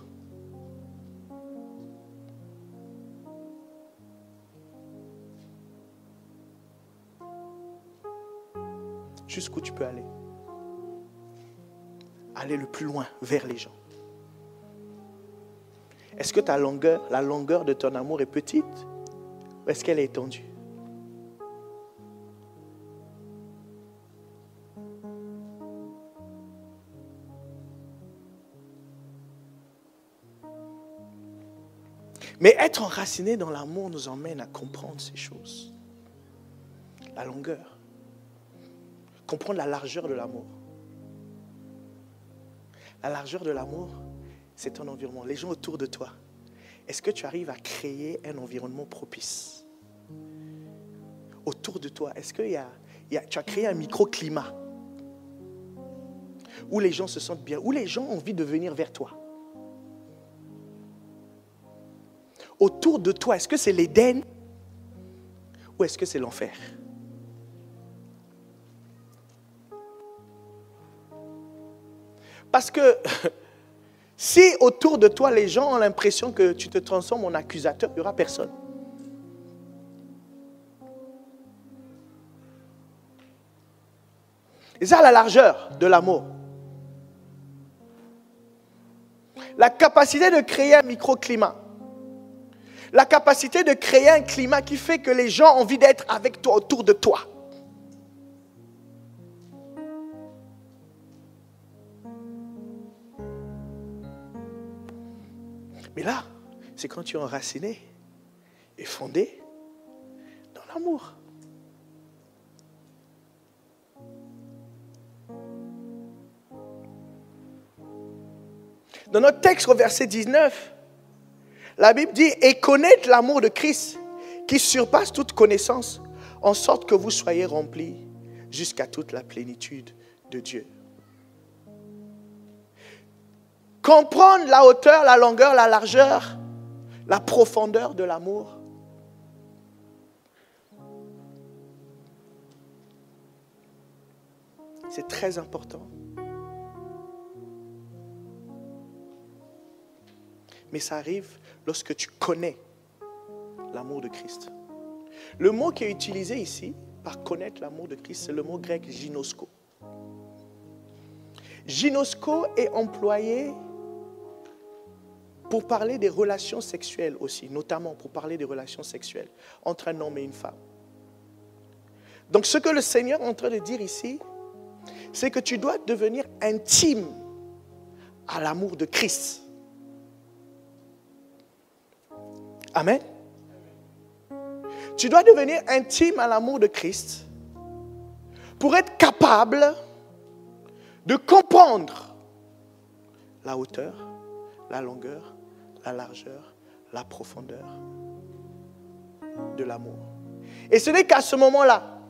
[SPEAKER 1] Jusqu'où tu peux aller? Aller le plus loin vers les gens. Est-ce que la longueur de ton amour est petite ou est-ce qu'elle est étendue? Mais être enraciné dans l'amour nous emmène à comprendre ces choses. La longueur. Comprendre la largeur de l'amour. La largeur de l'amour, c'est ton environnement. Les gens autour de toi. Est-ce que tu arrives à créer un environnement propice? Autour de toi, est-ce que tu as créé un microclimat où les gens se sentent bien, où les gens ont envie de venir vers toi? Autour de toi, est-ce que c'est l'Éden ou est-ce que c'est l'enfer? Parce que si autour de toi, les gens ont l'impression que tu te transformes en accusateur, il n'y aura personne. Et ça, la largeur de l'amour. La capacité de créer un microclimat. La capacité de créer un climat qui fait que les gens ont envie d'être avec toi, autour de toi. Mais là, c'est quand tu es enraciné et fondé dans l'amour. Dans notre texte au verset 19, la Bible dit « Et connaître l'amour de Christ qui surpasse toute connaissance, en sorte que vous soyez remplis jusqu'à toute la plénitude de Dieu. » Comprendre la hauteur, la longueur, la largeur, la profondeur de l'amour. C'est très important. Mais ça arrive lorsque tu connais l'amour de Christ. Le mot qui est utilisé ici, par connaître l'amour de Christ, c'est le mot grec ginosko. Ginosko est employé pour parler des relations sexuelles aussi, notamment pour parler des relations sexuelles entre un homme et une femme. Donc ce que le Seigneur est en train de dire ici, c'est que tu dois devenir intime à l'amour de Christ. Amen. Tu dois devenir intime à l'amour de Christ pour être capable de comprendre la hauteur, la longueur, la largeur, la profondeur de l'amour. Et ce n'est qu'à ce moment-là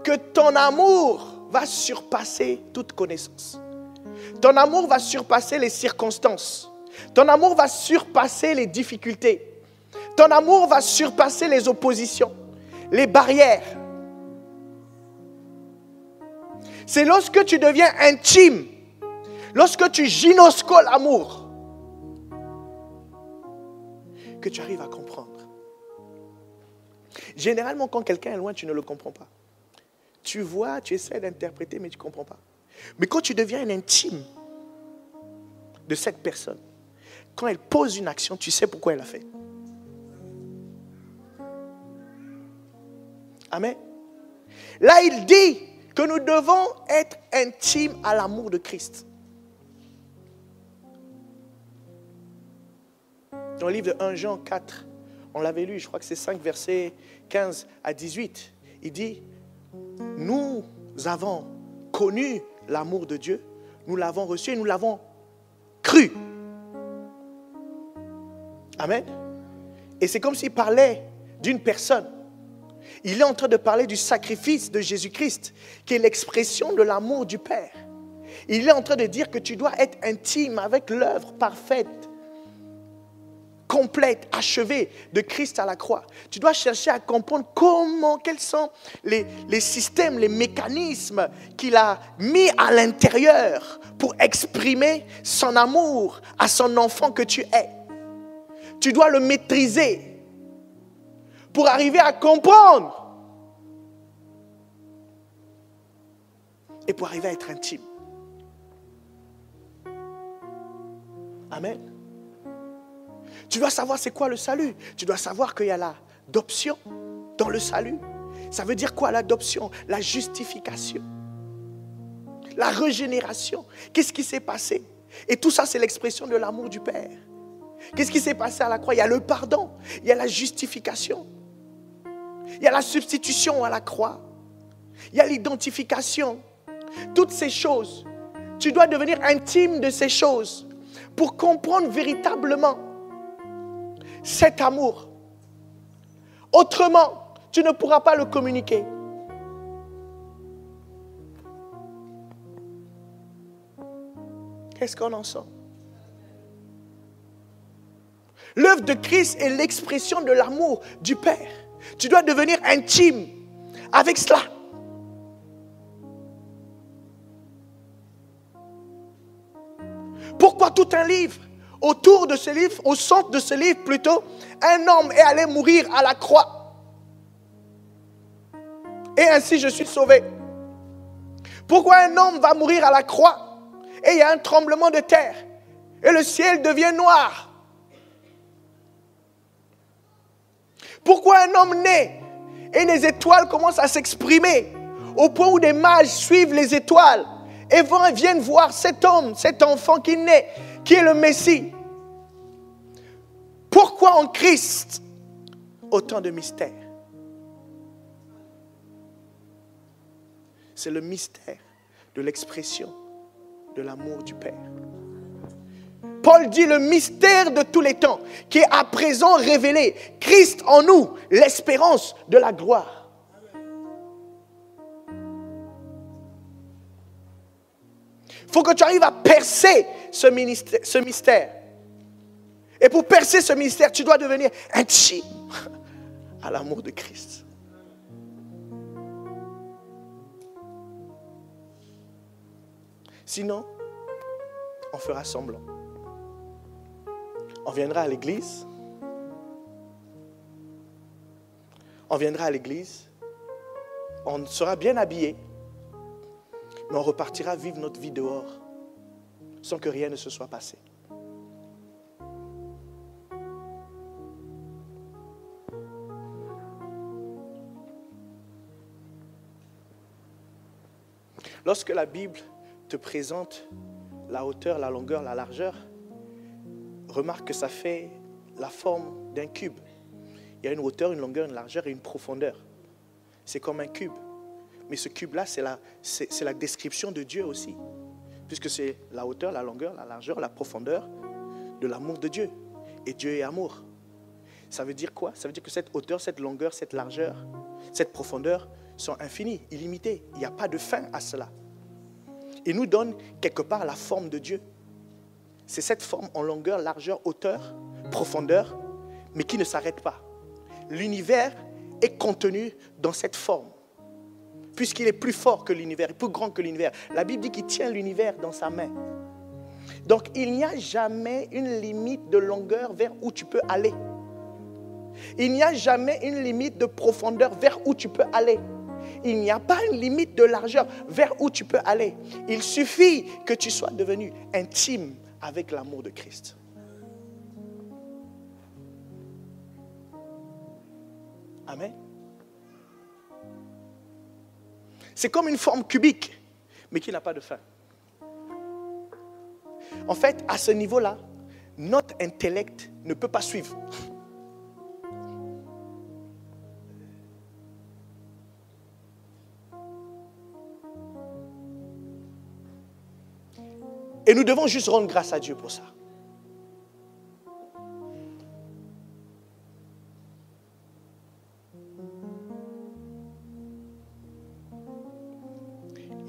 [SPEAKER 1] que ton amour va surpasser toute connaissance. Ton amour va surpasser les circonstances. Ton amour va surpasser les difficultés. Ton amour va surpasser les oppositions, les barrières. C'est lorsque tu deviens intime, lorsque tu gynosco l'amour, que tu arrives à comprendre. Généralement, quand quelqu'un est loin, tu ne le comprends pas. Tu vois, tu essaies d'interpréter, mais tu ne comprends pas. Mais quand tu deviens un intime de cette personne, quand elle pose une action, tu sais pourquoi elle l'a fait. Amen. Là, il dit que nous devons être intimes à l'amour de Christ. Dans le livre de 1 Jean 4, on l'avait lu, je crois que c'est 5 versets 15 à 18. Il dit, nous avons connu l'amour de Dieu, nous l'avons reçu et nous l'avons cru. Amen. Et c'est comme s'il parlait d'une personne. Il est en train de parler du sacrifice de Jésus-Christ, qui est l'expression de l'amour du Père. Il est en train de dire que tu dois être intime avec l'œuvre parfaite, complète, achevée de Christ à la croix. Tu dois chercher à comprendre quels sont les systèmes, les mécanismes qu'il a mis à l'intérieur pour exprimer son amour à son enfant que tu es. Tu dois le maîtriser pour arriver à comprendre et pour arriver à être intime. Amen. Tu dois savoir c'est quoi le salut. Tu dois savoir qu'il y a l'adoption dans le salut. Ça veut dire quoi l'adoption? La justification, la régénération. Qu'est-ce qui s'est passé? Et tout ça, c'est l'expression de l'amour du Père. Qu'est-ce qui s'est passé à la croix? Il y a le pardon, il y a la justification, il y a la substitution à la croix, il y a l'identification. Toutes ces choses, tu dois devenir intime de ces choses pour comprendre véritablement cet amour. Autrement, tu ne pourras pas le communiquer. Qu'est-ce qu'on en sent? L'œuvre de Christ est l'expression de l'amour du Père. Tu dois devenir intime avec cela. Pourquoi tout un livre? Autour de ce livre, au centre de ce livre plutôt, un homme est allé mourir à la croix. Et ainsi je suis sauvé. Pourquoi un homme va mourir à la croix et il y a un tremblement de terre et le ciel devient noir? Pourquoi un homme naît et les étoiles commencent à s'exprimer au point où des mages suivent les étoiles et viennent voir cet homme, cet enfant qui naît, qui est le Messie? Pourquoi en Christ autant de mystères? C'est le mystère de l'expression de l'amour du Père. Paul dit le mystère de tous les temps qui est à présent révélé. Christ en nous, l'espérance de la gloire. Il faut que tu arrives à percer ce mystère. Et pour percer ce mystère, tu dois devenir intime à l'amour de Christ. Sinon, on fera semblant. On viendra à l'église. On viendra à l'église. On sera bien habillé. Mais on repartira vivre notre vie dehors sans que rien ne se soit passé. Lorsque la Bible te présente la hauteur, la longueur, la largeur, remarque que ça fait la forme d'un cube. Il y a une hauteur, une longueur, une largeur et une profondeur. C'est comme un cube. Mais ce cube-là, c'est la description de Dieu aussi. Puisque c'est la hauteur, la longueur, la largeur, la profondeur de l'amour de Dieu. Et Dieu est amour. Ça veut dire quoi? Ça veut dire que cette hauteur, cette longueur, cette largeur, cette profondeur sont infinies, illimitées. Il n'y a pas de fin à cela. Il nous donne quelque part la forme de Dieu. C'est cette forme en longueur, largeur, hauteur, profondeur, mais qui ne s'arrête pas. L'univers est contenu dans cette forme, puisqu'il est plus fort que l'univers, plus grand que l'univers. La Bible dit qu'il tient l'univers dans sa main. Donc, il n'y a jamais une limite de longueur vers où tu peux aller. Il n'y a jamais une limite de profondeur vers où tu peux aller. Il n'y a pas une limite de largeur vers où tu peux aller. Il suffit que tu sois devenu intime avec l'amour de Christ. Amen. C'est comme une forme cubique, mais qui n'a pas de fin. En fait, à ce niveau-là, notre intellect ne peut pas suivre. Et nous devons juste rendre grâce à Dieu pour ça.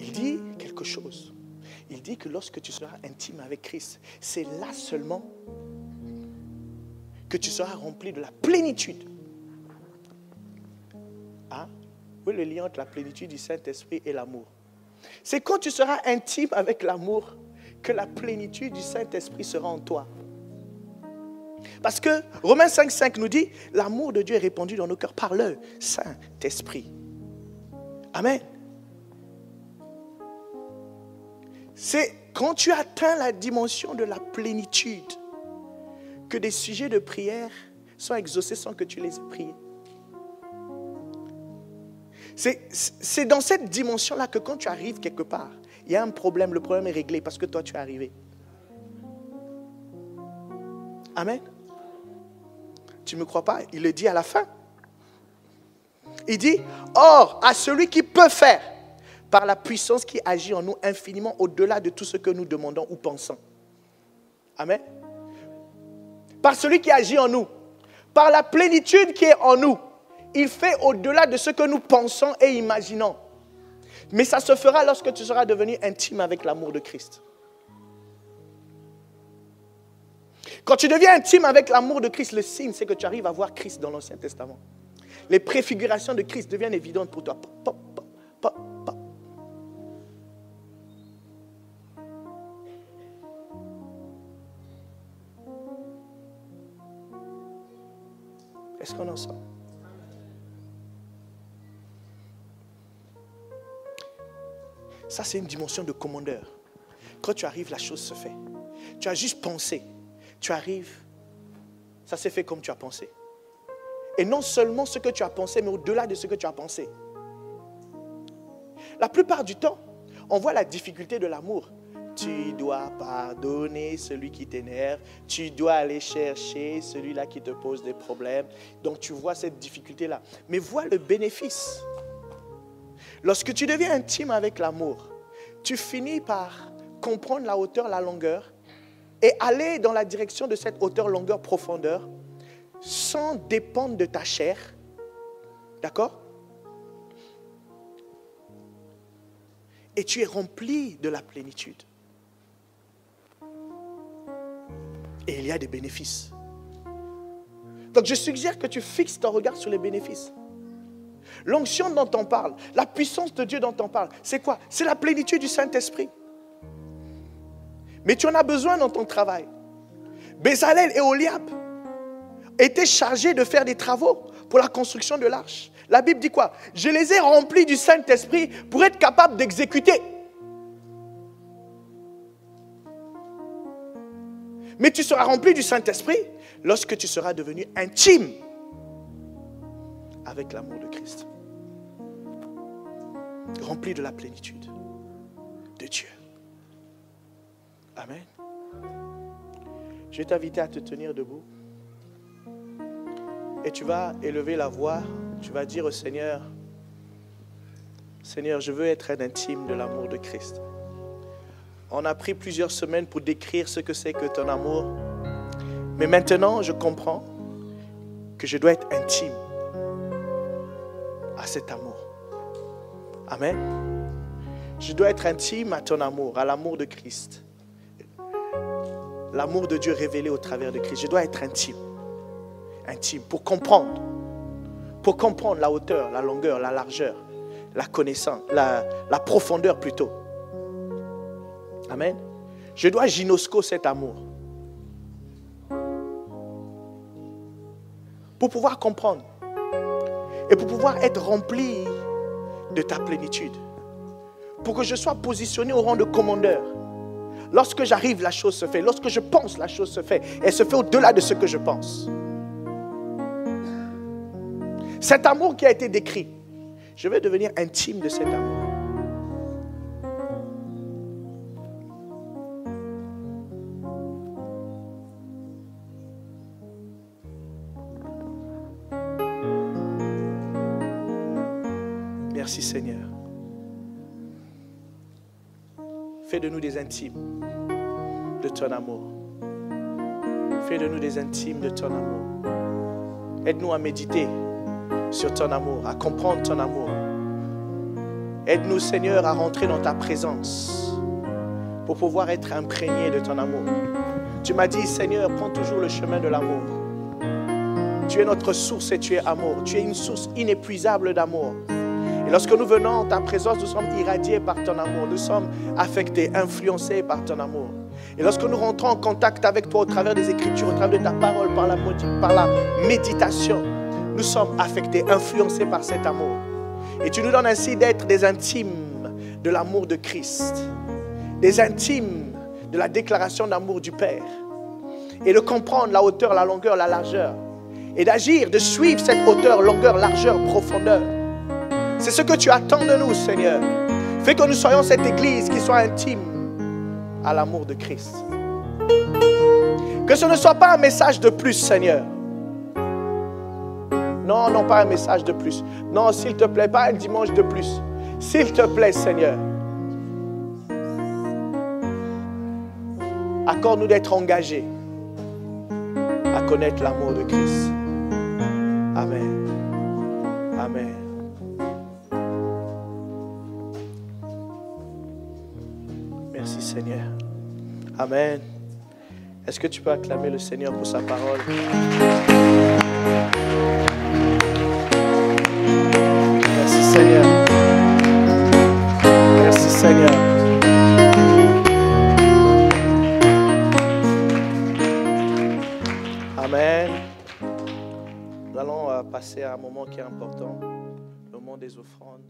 [SPEAKER 1] Il dit quelque chose. Il dit que lorsque tu seras intime avec Christ, c'est là seulement que tu seras rempli de la plénitude. Hein? Oui, le lien entre la plénitude du Saint-Esprit et l'amour. C'est quand tu seras intime avec l'amour que la plénitude du Saint-Esprit sera en toi. Parce que Romains 5,5 nous dit, l'amour de Dieu est répandu dans nos cœurs par le Saint-Esprit. Amen. C'est quand tu atteins la dimension de la plénitude que des sujets de prière sont exaucés sans que tu les aies priés. C'est dans cette dimension-là que quand tu arrives quelque part, il y a un problème, le problème est réglé parce que toi tu es arrivé. Amen. Tu ne me crois pas? Il le dit à la fin. Il dit, or, à celui qui peut faire, par la puissance qui agit en nous infiniment au-delà de tout ce que nous demandons ou pensons. Amen. Par celui qui agit en nous, par la plénitude qui est en nous, il fait au-delà de ce que nous pensons et imaginons. Mais ça se fera lorsque tu seras devenu intime avec l'amour de Christ. Quand tu deviens intime avec l'amour de Christ, le signe, c'est que tu arrives à voir Christ dans l'Ancien Testament. Les préfigurations de Christ deviennent évidentes pour toi. Pop, pop, pop, pop. Est-ce qu'on en sort? Ça, c'est une dimension de commandeur. Quand tu arrives, la chose se fait. Tu as juste pensé. Tu arrives, ça s'est fait comme tu as pensé. Et non seulement ce que tu as pensé, mais au-delà de ce que tu as pensé. La plupart du temps, on voit la difficulté de l'amour. Tu dois pardonner celui qui t'énerve. Tu dois aller chercher celui-là qui te pose des problèmes. Donc tu vois cette difficulté-là. Mais vois le bénéfice. Lorsque tu deviens intime avec l'amour, tu finis par comprendre la hauteur, la longueur et aller dans la direction de cette hauteur, longueur, profondeur sans dépendre de ta chair. D'accord? Et tu es rempli de la plénitude. Et il y a des bénéfices. Donc je suggère que tu fixes ton regard sur les bénéfices. L'onction dont on parle, la puissance de Dieu dont on parle, c'est quoi? C'est la plénitude du Saint-Esprit. Mais tu en as besoin dans ton travail. Bézalel et Oliab étaient chargés de faire des travaux pour la construction de l'arche. La Bible dit quoi? Je les ai remplis du Saint-Esprit pour être capables d'exécuter. Mais tu seras rempli du Saint-Esprit lorsque tu seras devenu intime avec l'amour de Christ. Rempli de la plénitude de Dieu. Amen. Je vais t'inviter à te tenir debout. Et tu vas élever la voix. Tu vas dire au Seigneur, Seigneur, je veux être un intime de l'amour de Christ. On a pris plusieurs semaines pour décrire ce que c'est que ton amour. Mais maintenant, je comprends que je dois être intime à cet amour. Amen. Je dois être intime à ton amour, à l'amour de Christ. L'amour de Dieu révélé au travers de Christ. Je dois être intime. Intime pour comprendre la hauteur, la longueur, la largeur, la connaissance, la profondeur plutôt. Amen. Je dois gynosco cet amour. Pour pouvoir comprendre et pour pouvoir être rempli de ta plénitude. Pour que je sois positionné au rang de commandeur. Lorsque j'arrive, la chose se fait. Lorsque je pense, la chose se fait. Elle se fait au-delà de ce que je pense. Cet amour qui a été décrit, je vais devenir intime de cet amour. Merci Seigneur. Fais de nous des intimes de ton amour. Fais de nous des intimes de ton amour. Aide-nous à méditer sur ton amour, à comprendre ton amour. Aide-nous Seigneur à rentrer dans ta présence pour pouvoir être imprégné de ton amour. Tu m'as dit Seigneur, prends toujours le chemin de l'amour. Tu es notre source et tu es amour. Tu es une source inépuisable d'amour. Et lorsque nous venons en ta présence, nous sommes irradiés par ton amour. Nous sommes affectés, influencés par ton amour. Et lorsque nous rentrons en contact avec toi au travers des Écritures, au travers de ta parole, par la méditation, nous sommes affectés, influencés par cet amour. Et tu nous donnes ainsi d'être des intimes de l'amour de Christ. Des intimes de la déclaration d'amour du Père. Et de comprendre la hauteur, la longueur, la largeur. Et d'agir, de suivre cette hauteur, longueur, largeur, profondeur. C'est ce que tu attends de nous, Seigneur. Fais que nous soyons cette église qui soit intime à l'amour de Christ. Que ce ne soit pas un message de plus, Seigneur. Non, non, pas un message de plus. Non, s'il te plaît, pas un dimanche de plus. S'il te plaît, Seigneur. Accorde-nous d'être engagés à connaître l'amour de Christ. Amen. Amen. Merci Seigneur. Amen. Est-ce que tu peux acclamer le Seigneur pour sa parole? Merci Seigneur. Merci Seigneur. Amen. Nous allons passer à un moment qui est important, le moment des offrandes.